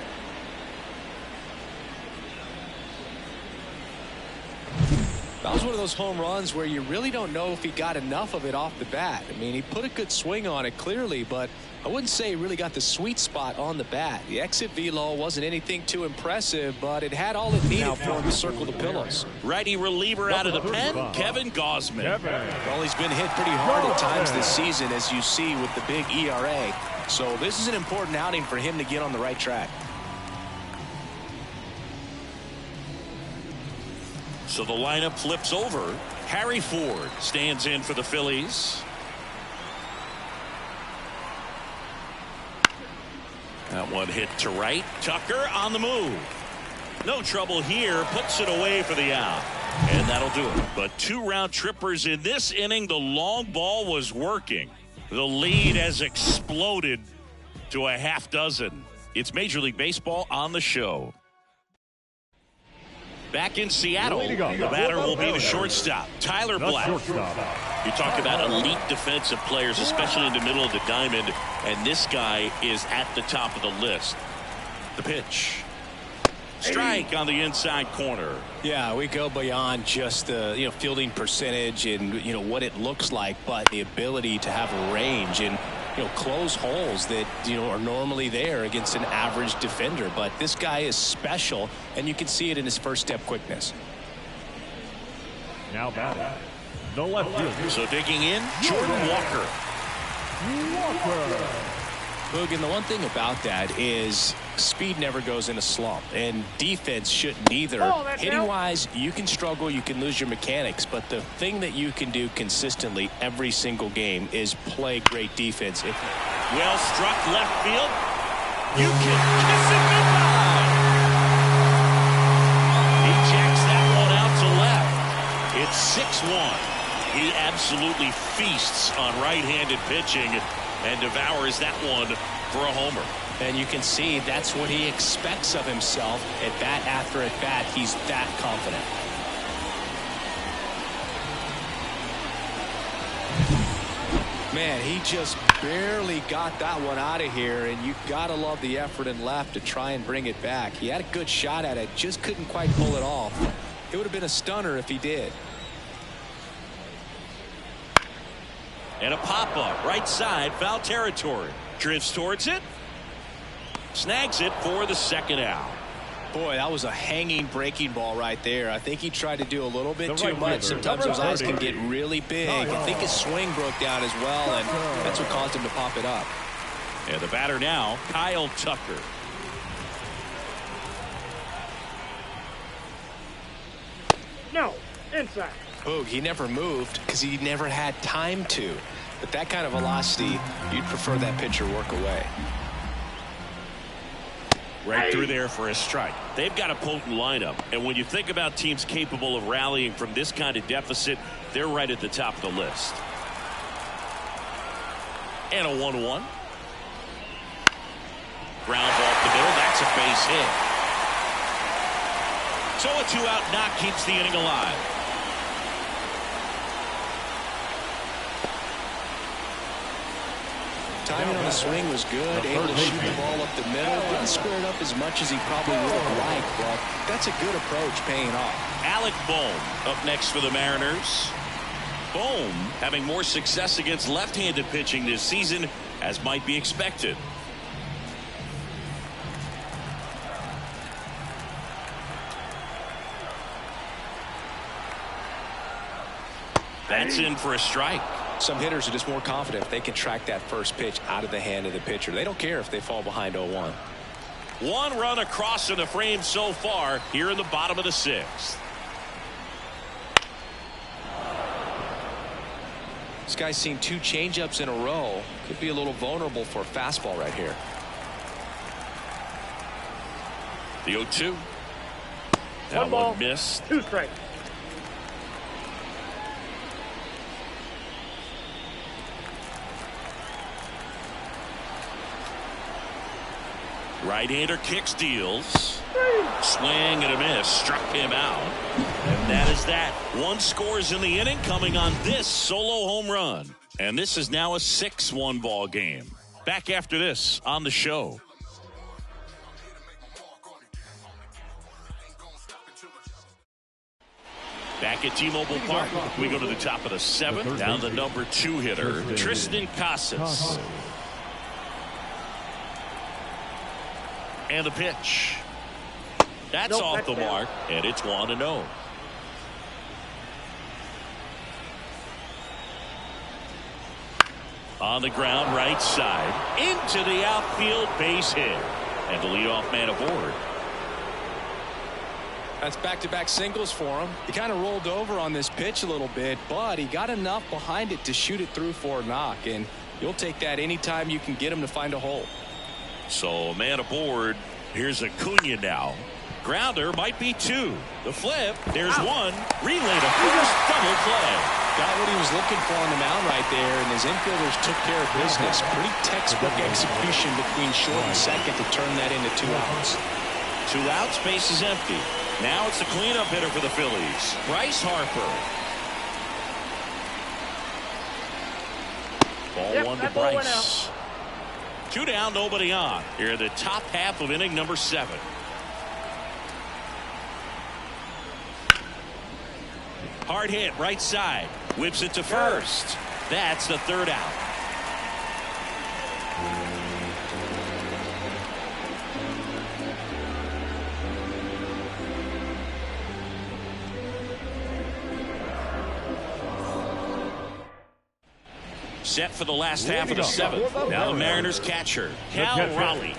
That was one of those home runs where you really don't know if he got enough of it off the bat. I mean, he put a good swing on it clearly, but I wouldn't say he really got the sweet spot on the bat. The exit velo wasn't anything too impressive, but it had all it needed for him to circle the pillows. Righty reliever out of the pen, Kevin Gausman. Well, he's been hit pretty hard at times this season, as you see with the big ERA. So this is an important outing for him to get on the right track. So the lineup flips over. Harry Ford stands in for the Phillies. That one hit to right. Tucker on the move. No trouble here. Puts it away for the out. And that'll do it. But 2 round trippers in this inning. The long ball was working. The lead has exploded to a half dozen. It's Major League Baseball on the show. Back in Seattle, the batter will be the shortstop, Tyler Black. You talk about elite defensive players, especially in the middle of the diamond, and this guy is at the top of the list. The pitch. Strike on the inside corner. Yeah, we go beyond just the fielding percentage and what it looks like, but the ability to have a range and close holes that are normally there against an average defender. But this guy is special, and you can see it in his first step quickness. Now batting, the left fielder. So digging in, Jordan Walker. Boog, and the one thing about that is speed never goes in a slump, and defense shouldn't either. Hitting wise, you can struggle, you can lose your mechanics, but the thing that you can do consistently every single game is play great defense. Well struck left field. You can kiss it goodbye. He jacks that one out to left. It's 6-1. He absolutely feasts on right-handed pitching and devours that one for a homer. And you can see that's what he expects of himself at bat after at bat. He's that confident. Man, he just barely got that one out of here, and you gotta love the effort in left to try and bring it back. He had a good shot at it, just couldn't quite pull it off. It would have been a stunner if he did. And a pop-up right side, foul territory. Drifts towards it. Snags it for the 2nd out. Boy, that was a hanging breaking ball right there. I think he tried to do a little bit too much. Sometimes those eyes can get really big. I think his swing broke down as well, and that's what caused him to pop it up. And the batter now, Kyle Tucker. No, inside. Boog, he never moved because he never had time to. But that kind of velocity, you'd prefer that pitcher work away. Right through there for a strike. They've got a potent lineup, and when you think about teams capable of rallying from this kind of deficit, they're right at the top of the list. And a 1-1. Ground ball up the middle. That's a base hit. So a 2-out knock keeps the inning alive. Timing on the swing was good, able to shoot the ball up the middle. Didn't square it up as much as he probably would have liked, but that's a good approach paying off. Alec Bohm up next for the Mariners. Bohm having more success against left-handed pitching this season, as might be expected. That's in for a strike. Some hitters are just more confident if they can track that first pitch out of the hand of the pitcher. They don't care if they fall behind 0-1. One run across in the frame so far here in the bottom of the 6th. This guy's seen 2 changeups in a row. Could be a little vulnerable for a fastball right here. The 0-2. That one missed. 2 strikes. Right-hander kicks, deals. Swing and a miss. Struck him out. And that is that. 1 scores in the inning coming on this solo home run. And this is now a 6-1 ball game. Back after this on the show. Back at T-Mobile Park, we go to the top of the 7th. Down the number 2 hitter, Tristan Casas. And the pitch. That's off the mark, and it's 1-0. On the ground, right side, into the outfield, base hit. And the leadoff man aboard. That's back-to-back singles for him. He kind of rolled over on this pitch a little bit, but he got enough behind it to shoot it through for a knock, and you'll take that anytime you can get him to find a hole. So, man aboard. Here's Acuna now. Grounder might be 2. The flip. There's 1. Relay to first. Double play. Got what he was looking for on the mound right there, and his infielders took care of business. Pretty textbook execution between short and second to turn that into 2 outs. 2 outs, base is empty. Now it's a cleanup hitter for the Phillies. Bryce Harper. Ball 1 to Bryce. 2 down, nobody on. Here in the top half of inning number 7. Hard hit, right side. Whips it to first. That's the 3rd out. Set for the last half of the 7th. Now the Mariners catcher, Cal Raleigh.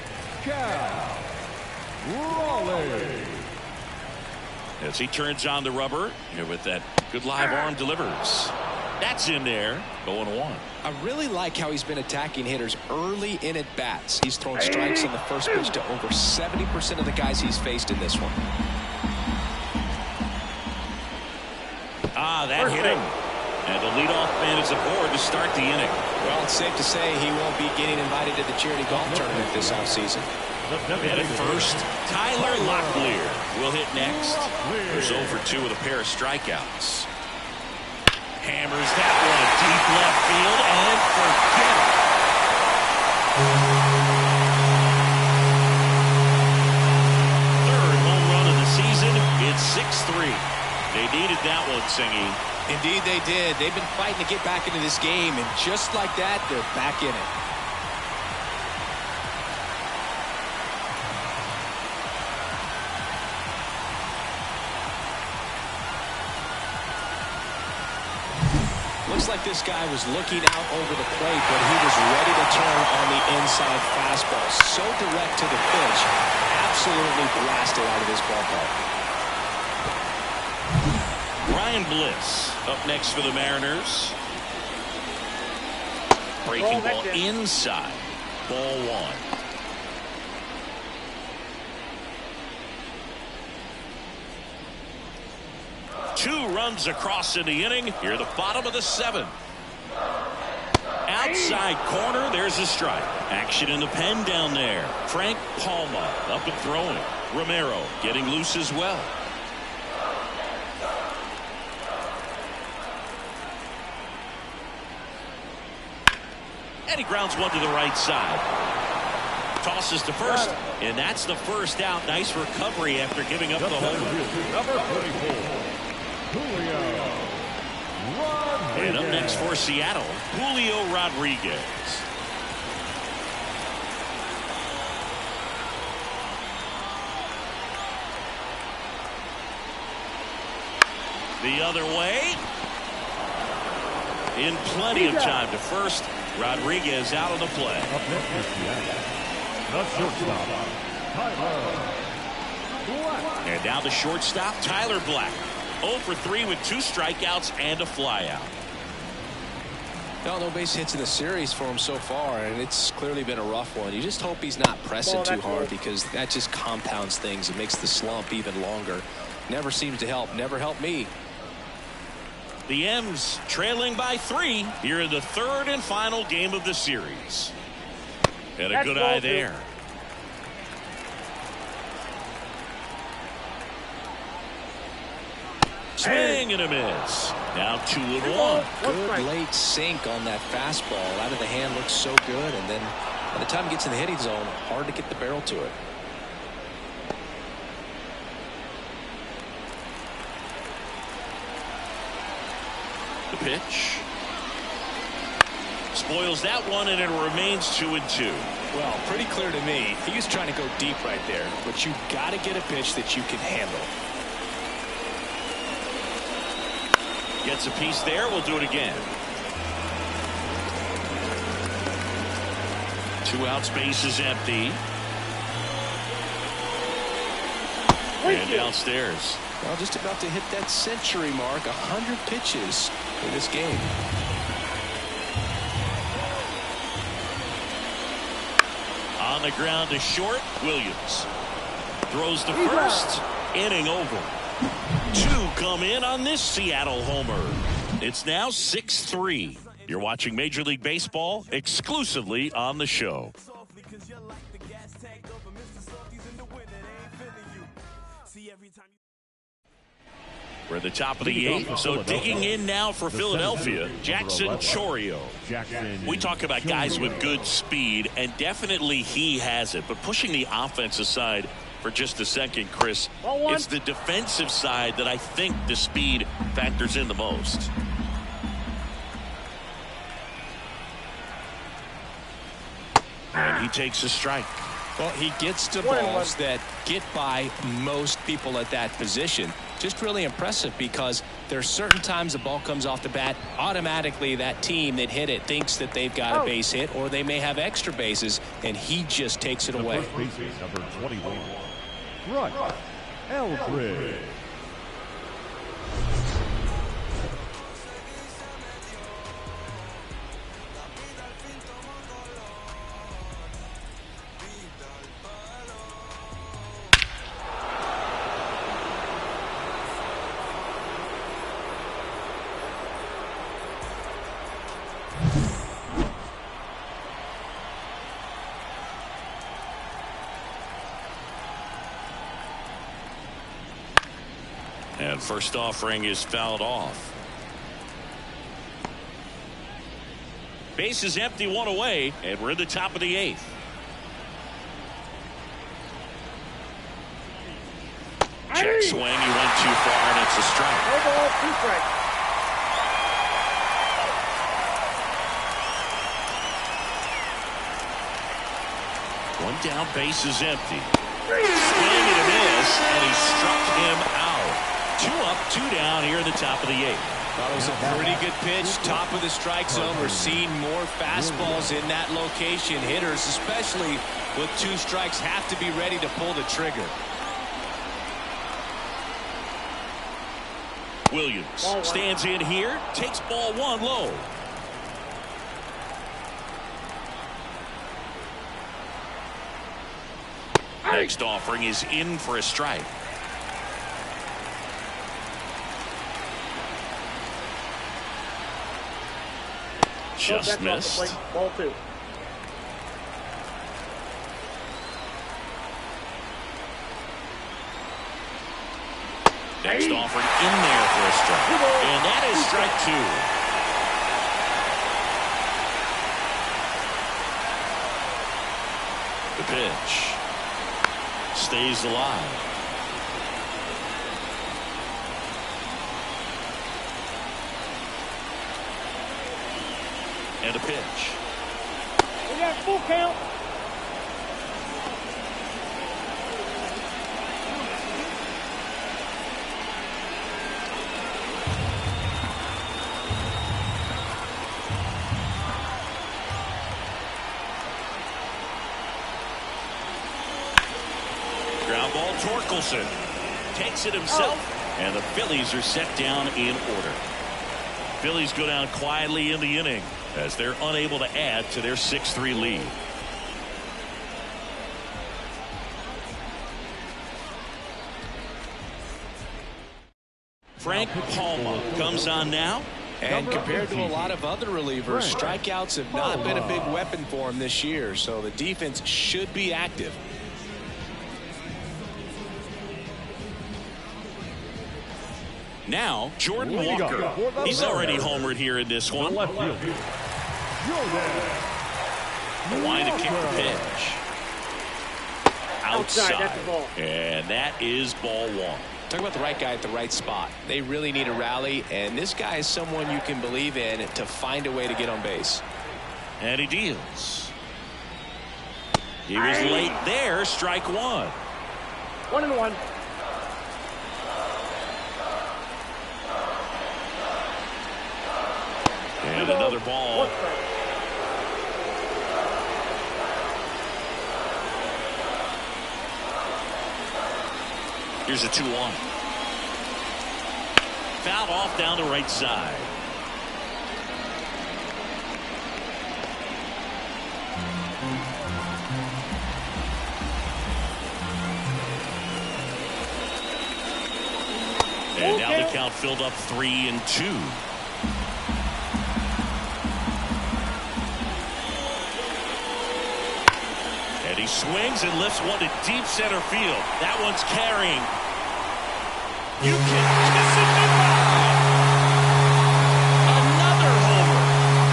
As he turns on the rubber, here with that good live arm delivers. That's in there, 0-1. I really like how he's been attacking hitters early in at bats. He's thrown strikes on the first pitch to over 70% of the guys he's faced in this one. That hit him. And the leadoff man is aboard to start the inning. Well, it's safe to say he won't be getting invited to the charity golf tournament this offseason. And at first, Tyler Locklear will hit next. There's 0 for 2 with a pair of strikeouts. Hammers that one deep left field and forget it. Third home run of the season. It's 6-3. They needed that one, Singy. Indeed they did. They've been fighting to get back into this game, and just like that, they're back in it. Looks like this guy was looking out over the plate, but he was ready to turn on the inside fastball. So direct to the pitch. Absolutely blasted out of this ballpark. Ryan Bliss up next for the Mariners. Breaking ball inside. Ball 1. Two runs across in the inning. Here, the bottom of the 7th. Outside corner, there's a strike. Action in the pen down there. Frank Palma up and throwing. Romero getting loose as well. And he grounds one to the right side. Tosses to first, and that's the first out. Nice recovery after giving up the home run. Number 44, Julio Rodriguez. And up next for Seattle, Julio Rodriguez. The other way. in plenty of time to first. Rodriguez out of the play. Up next is the shortstop, Tyler Black. And now the shortstop, Tyler Black. 0 for 3 with 2 strikeouts and a flyout. No base hits in the series for him so far, and it's clearly been a rough one. You just hope he's not pressing too hard, because that just compounds things. It makes the slump even longer. Never seems to help. Never helped me. The M's trailing by 3 here in the 3rd and final game of the series. And a good eye there. Swing and a miss. Now 2-1. Good late sink on that fastball. Out of the hand, looks so good, and then by the time it gets in the hitting zone, hard to get the barrel to it. The pitch. Spoils that one, and it remains 2-2. Well, pretty clear to me. He was trying to go deep right there, but you got to get a pitch that you can handle. Gets a piece there. We'll do it again. 2 outs, base is empty. And downstairs. Well, just about to hit that century mark. 100 pitches in this game. On the ground to short. Williams throws the first. Inning over. 2 come in on this Seattle homer. It's now 6-3. You're watching Major League Baseball exclusively on the show. We're at the top of the 8th, so digging in now for Philadelphia, Jackson Chourio. We talk about guys with good speed, and definitely he has it. But pushing the offense aside for just a second, Chris, it's the defensive side that I think the speed factors in the most. And he takes a strike. Well, he gets to balls that get by most people at that position. Just really impressive, because there's certain times the ball comes off the bat, automatically that team that hit it thinks that they've got a base hit, or they may have extra bases, and he just takes it away. First baseman, number 21, Rutt Eldridge. And first offering is fouled off. Base is empty, 1 away, and we're in the top of the 8th. Check swing, he went too far, and it's a strike. No ball, 2 strikes. One down, base is empty. Swing and a miss, and he struck him out. 2 up, 2 down here in the top of the 8th. That was a pretty good pitch. Top of the strike zone. We're seeing more fastballs in that location. Hitters, especially with 2 strikes, have to be ready to pull the trigger. Williams stands in here, takes ball 1 low. Next offering is in for a strike. Just missed. Ball 2. Next offering in there for a strike. And that is strike 2. The pitch stays alive. And a pitch. We got full count. Ground ball, Torkelson takes it himself, and the Phillies are set down in order. Phillies go down quietly in the inning as they're unable to add to their 6-3 lead. Frank Palma comes on now. And compared to a lot of other relievers, strikeouts have not been a big weapon for him this year, so the defense should be active. Now, Jordan Walker. He's already homered here in this one. The line to kick the pitch. Outside. And that is ball one. Talk about the right guy at the right spot. They really need a rally, and this guy is someone you can believe in to find a way to get on base. And he deals. He was late there. Strike one. 1-1. And another ball. Here's a 2-1. Fouled off down the right side. And now the count filled up 3-2. And he swings and lifts one to deep center field. That one's carrying. You can kiss it goodbye. Another homer.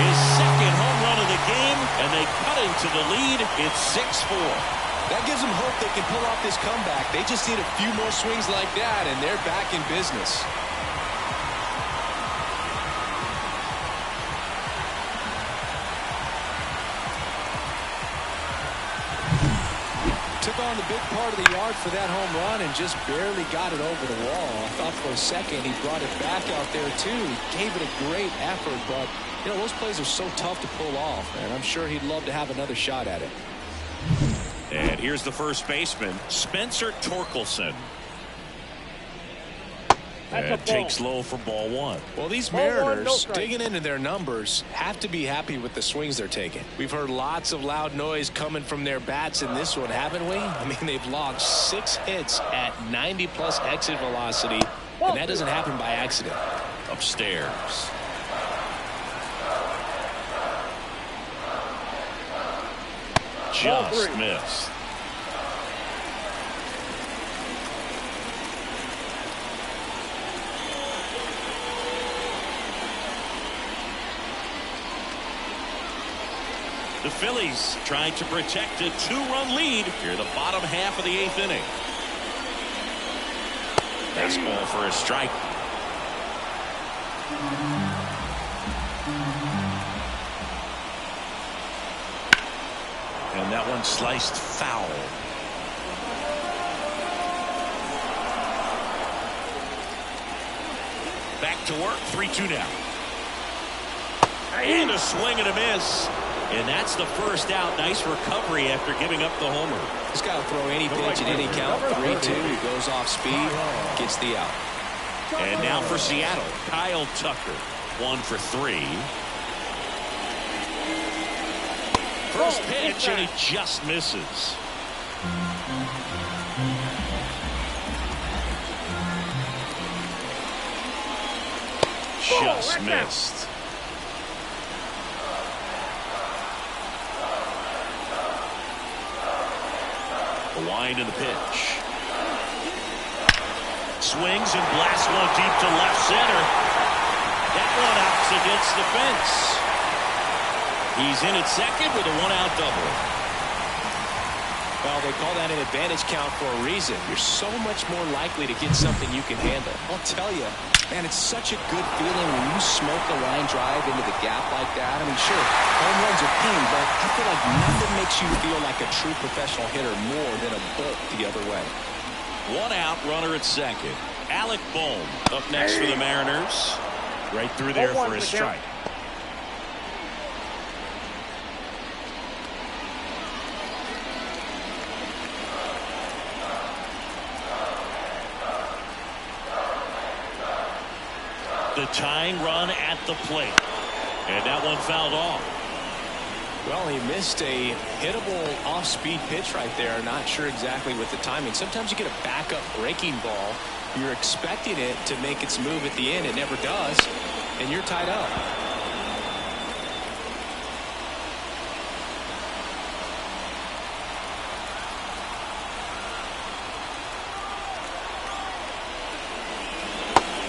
His second home run of the game, and they cut into the lead. It's 6-4. That gives them hope they can pull off this comeback. They just need a few more swings like that, and they're back in business. Took on the big part of the yard for that home run and just barely got it over the wall. I thought for a second he brought it back out there too. He gave it a great effort, but you know those plays are so tough to pull off, and I'm sure he'd love to have another shot at it. And here's the first baseman, Spencer Torkelson. And takes low for ball one. Well, these Mariners, digging into their numbers, have to be happy with the swings they're taking. We've heard lots of loud noise coming from their bats in this one, haven't we? I mean, they've logged 6 hits at 90-plus exit velocity, and that doesn't happen by accident. Upstairs. Just missed. The Phillies trying to protect a 2-run lead here in the bottom half of the 8th inning. Nice ball for a strike. And that one sliced foul. Back to work, 3-2 now. And a swing and a miss. And that's the first out. Nice recovery after giving up the homer. He's got to throw any pitch at any count. 3-2. He goes off speed, gets the out. And now for Seattle, Kyle Tucker, 1 for 3. First pitch, and he just misses. Just missed. The wind and the pitch. Swings and blasts one deep to left center. That one out's against the fence. He's in at second with a 1-out double. Well, they call that an advantage count for a reason. You're so much more likely to get something you can handle. I'll tell you, man, it's such a good feeling when you smoke a line drive into the gap like that. I mean, sure, home runs are king, but I feel like nothing makes you feel like a true professional hitter more than a bolt the other way. 1 out, runner at second. Alec Bohm up next for the Mariners. Right through there for his strike. the tying run at the plate. And that one fouled off. Well, he missed a hittable off-speed pitch right there. Not sure exactly with the timing. Sometimes you get a backup breaking ball. You're expecting it to make its move at the end. It never does. And you're tied up.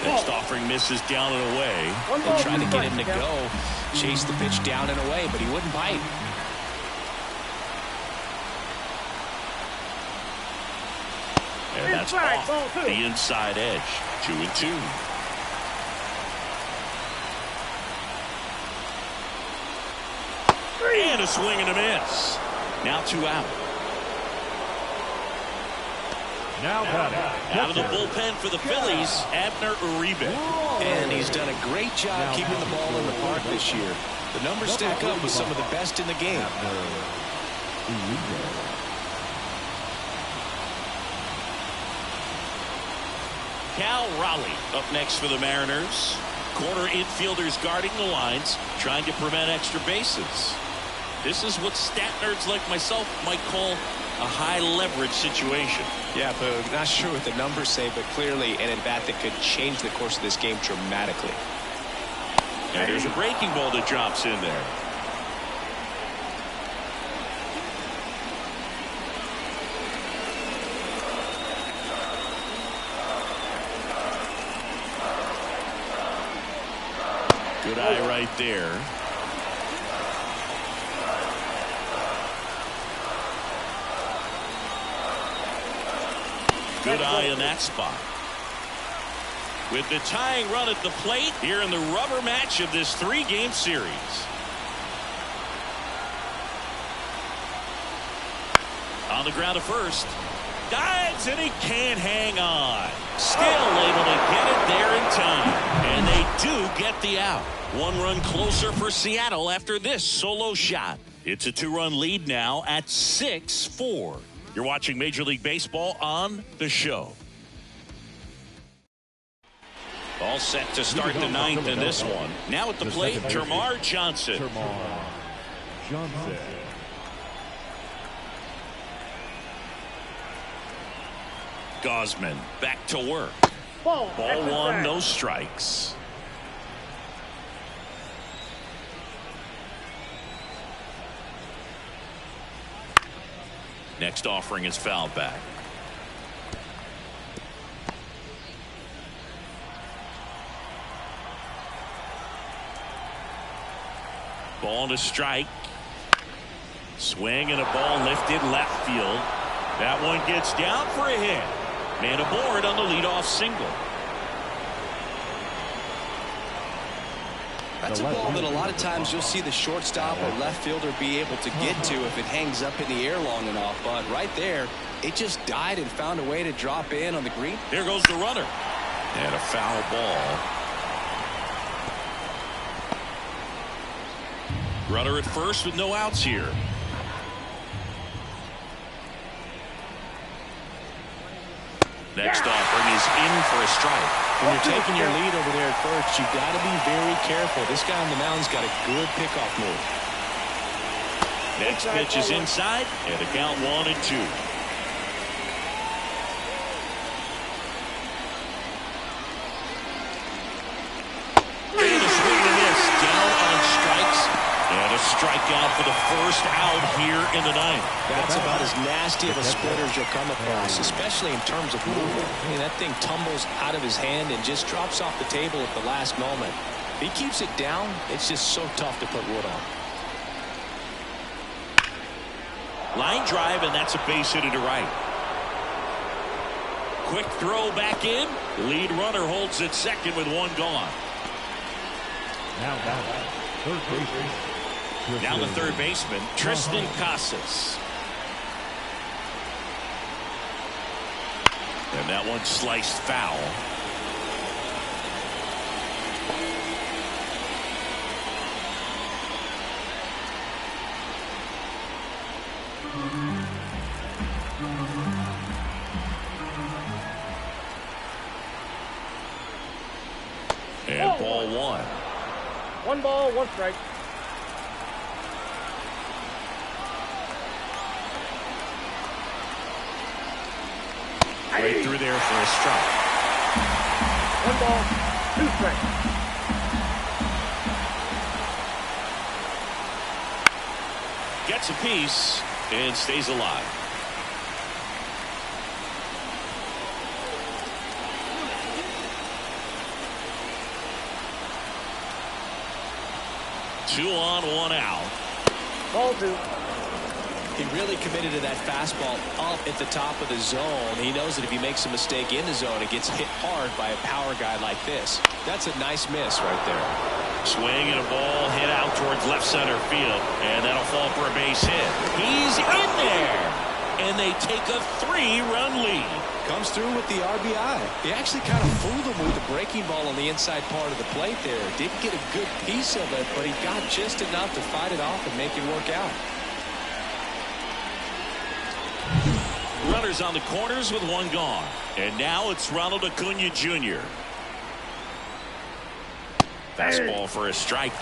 Next offering misses down and away. They tried to get him to go. Chase the pitch down and away, but he wouldn't bite. And that's off the inside edge. 2-2. And a swing and a miss. Now 2 out. Now out of the bullpen for the Phillies, Abner Uribe. And he's done a great job keeping the ball in the park this year. The numbers stack up with some of the best in the game. Cal Raleigh up next for the Mariners. Corner infielders guarding the lines, trying to prevent extra bases. This is what stat nerds like myself might call a high leverage situation. Yeah, but not sure what the numbers say, but clearly an at-bat that could change the course of this game dramatically. And there's a breaking ball that drops in there. Good eye right there. Good eye in that spot. With the tying run at the plate here in the rubber match of this 3-game series. On the ground at first. Dives and he can't hang on. Still able to get it there in time. And they do get the out. 1 run closer for Seattle after this solo shot. It's a 2-run lead now at 6-4. You're watching Major League Baseball on the show. All set to start the 9th in this one. Now at the plate, Termarr Johnson. Gausman back to work. Ball 1, no strikes. Next offering is fouled back. Ball to strike. Swing and a ball lifted left field. That one gets down for a hit. Man aboard on the leadoff single. That's a ball that a lot of times you'll see the shortstop or left fielder be able to get to if it hangs up in the air long enough. But right there, it just died and found a way to drop in on the green. There goes the runner. And a foul ball. Runner at first with no outs here. Next offering is in for a strike. When you're taking your lead over there at first, you've got to be very careful. This guy on the mound's got a good pickoff move. Next pitch is inside, and the count 1-2. And a swing and miss down on strikes. And a strikeout for the first out here in the 9th. That's about as nasty of a splitter as you'll come across, especially in terms of movement. I mean, that thing tumbles out of his hand and just drops off the table at the last moment. If he keeps it down, it's just so tough to put wood on. Line drive, and that's a base hit to right. Quick throw back in. Lead runner holds at second with 1 gone. Now the third baseman, Tristan Casas. And that one sliced foul. And ball 1 ball, 1 strike. Right through there for a strike. 1 ball, 2 strikes. Gets a piece and stays alive. Two on, 1 out. Ball 2. He really committed to that fastball up at the top of the zone. He knows that if he makes a mistake in the zone, it gets hit hard by a power guy like this. That's a nice miss right there. Swing and a ball hit out towards left center field, and that'll fall for a base hit. He's in there, and they take a 3-run lead. Comes through with the RBI. He actually kind of fooled him with the breaking ball on the inside part of the plate there. Didn't get a good piece of it, but he got just enough to fight it off and make it work out. Runners on the corners with 1 gone. And now it's Ronald Acuna Jr. Fastball for a strike.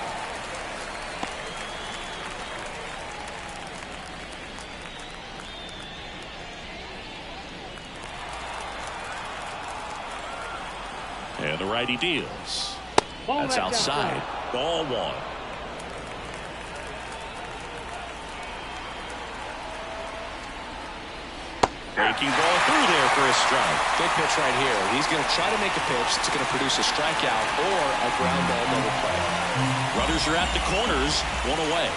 And the righty deals. That's outside. Ball 1. Breaking ball through there for a strike. Big pitch right here. He's going to try to make a pitch that's going to produce a strikeout or a ground ball double play. Runners are at the corners, 1 away.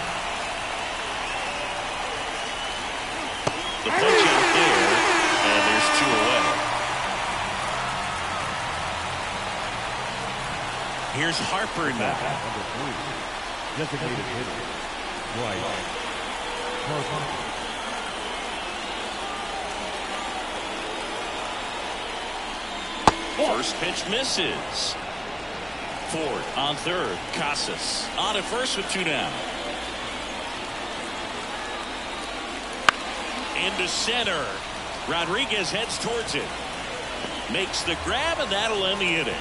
The punch out there, and there's 2 away. Here's Harper now. Number 3. Designated hitter. Right. Harper. First pitch misses. Ford on third. Casas on at first with 2 down. Into center. Rodriguez heads towards it. Makes the grab, and that'll end the inning.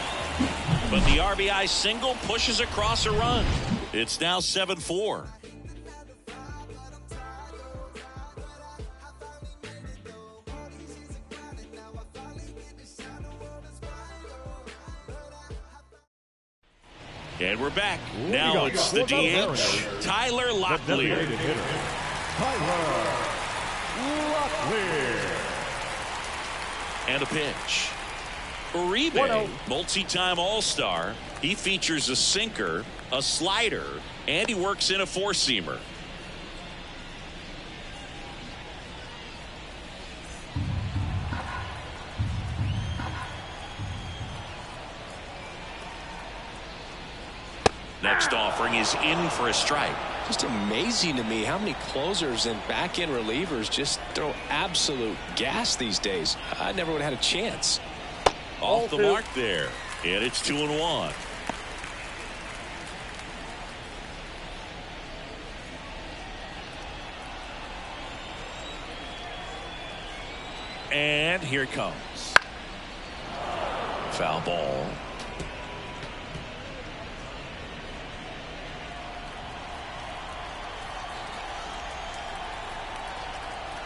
But the RBI single pushes across a run. It's now 7-4. And we're back. Now it's the DH, Tyler Locklear. Tyler Locklear. And a pitch. Uribe, multi-time All-Star. He features a sinker, a slider, and he works in a 4-seamer. Next offering is in for a strike. Just amazing to me how many closers and back-end relievers just throw absolute gas these days. I never would have had a chance. Off the mark there. And it's 2-1. And here it comes. Foul ball.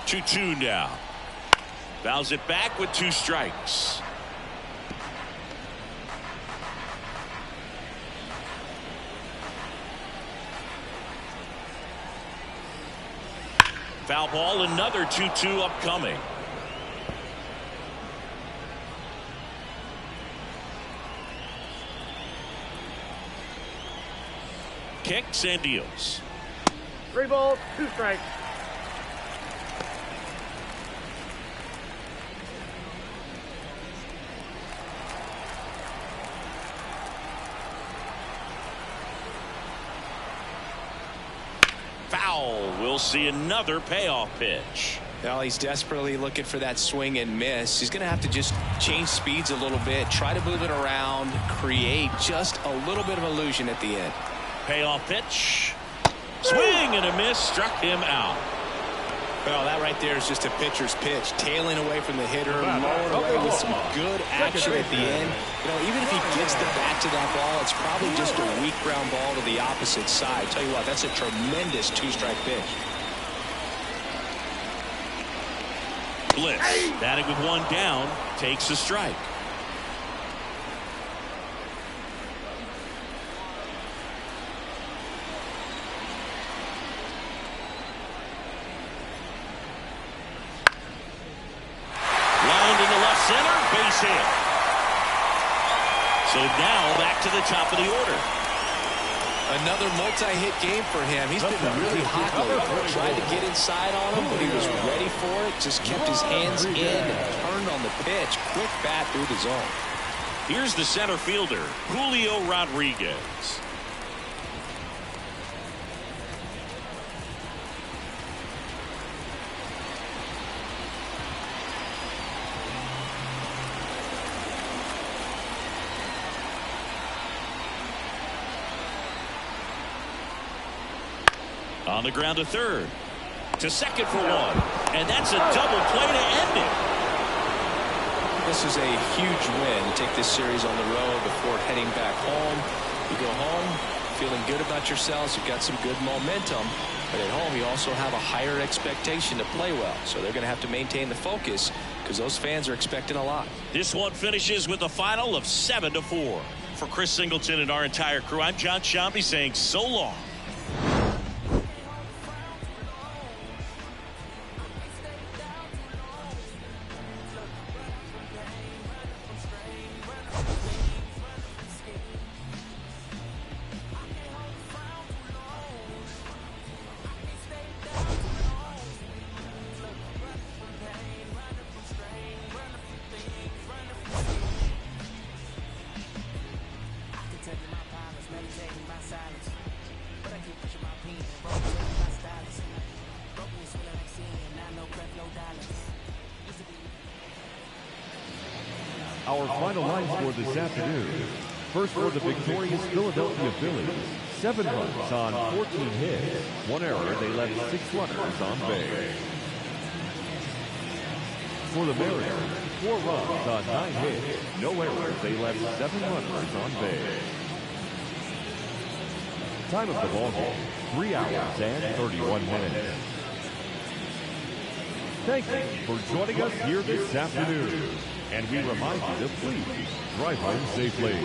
Two now. Fouls it back with 2 strikes. Foul ball, another 2-2 upcoming. Kicks and deals. 3 balls, 2 strikes. Foul. We'll see another payoff pitch. Well, he's desperately looking for that swing and miss. He's going to have to just change speeds a little bit, try to move it around, create just a little bit of illusion at the end. Payoff pitch. Swing and a miss struck him out. Well, that right there is just a pitcher's pitch. Tailing away from the hitter, lowered away with some good action at the end. You know, even if he gets the bat to that ball, it's probably just a weak ground ball to the opposite side. Tell you what, that's a tremendous two-strike pitch. Blitz, batting with one down, takes a strike. Base hit. So now back to the top of the order. Another multi-hit game for him. He's been really hot lately. Tried to get inside on him, but he was ready for it. Just kept his hands in and turned on the pitch. Quick bat through the zone. Here's the center fielder, Julio Rodriguez. On the ground to third. To second for one. And that's a double play to end it. This is a huge win to take this series on the road before heading back home. You go home feeling good about yourselves. You've got some good momentum. But at home, you also have a higher expectation to play well. So they're going to have to maintain the focus because those fans are expecting a lot. This one finishes with a final of 7-4. For Chris Singleton and our entire crew, I'm John Shambi saying so long. Our final line score this afternoon. First for the victorious Philadelphia Phillies, 7 runs on 14 hits. 1 error, they left 6 runners on base. For the Mariners, 4 runs on 9 hits. No errors, they left 7 runners on base. Time of the ball game, 3 hours and 31 minutes. Thank you for joining us here this afternoon. And we remind you to please drive home safely.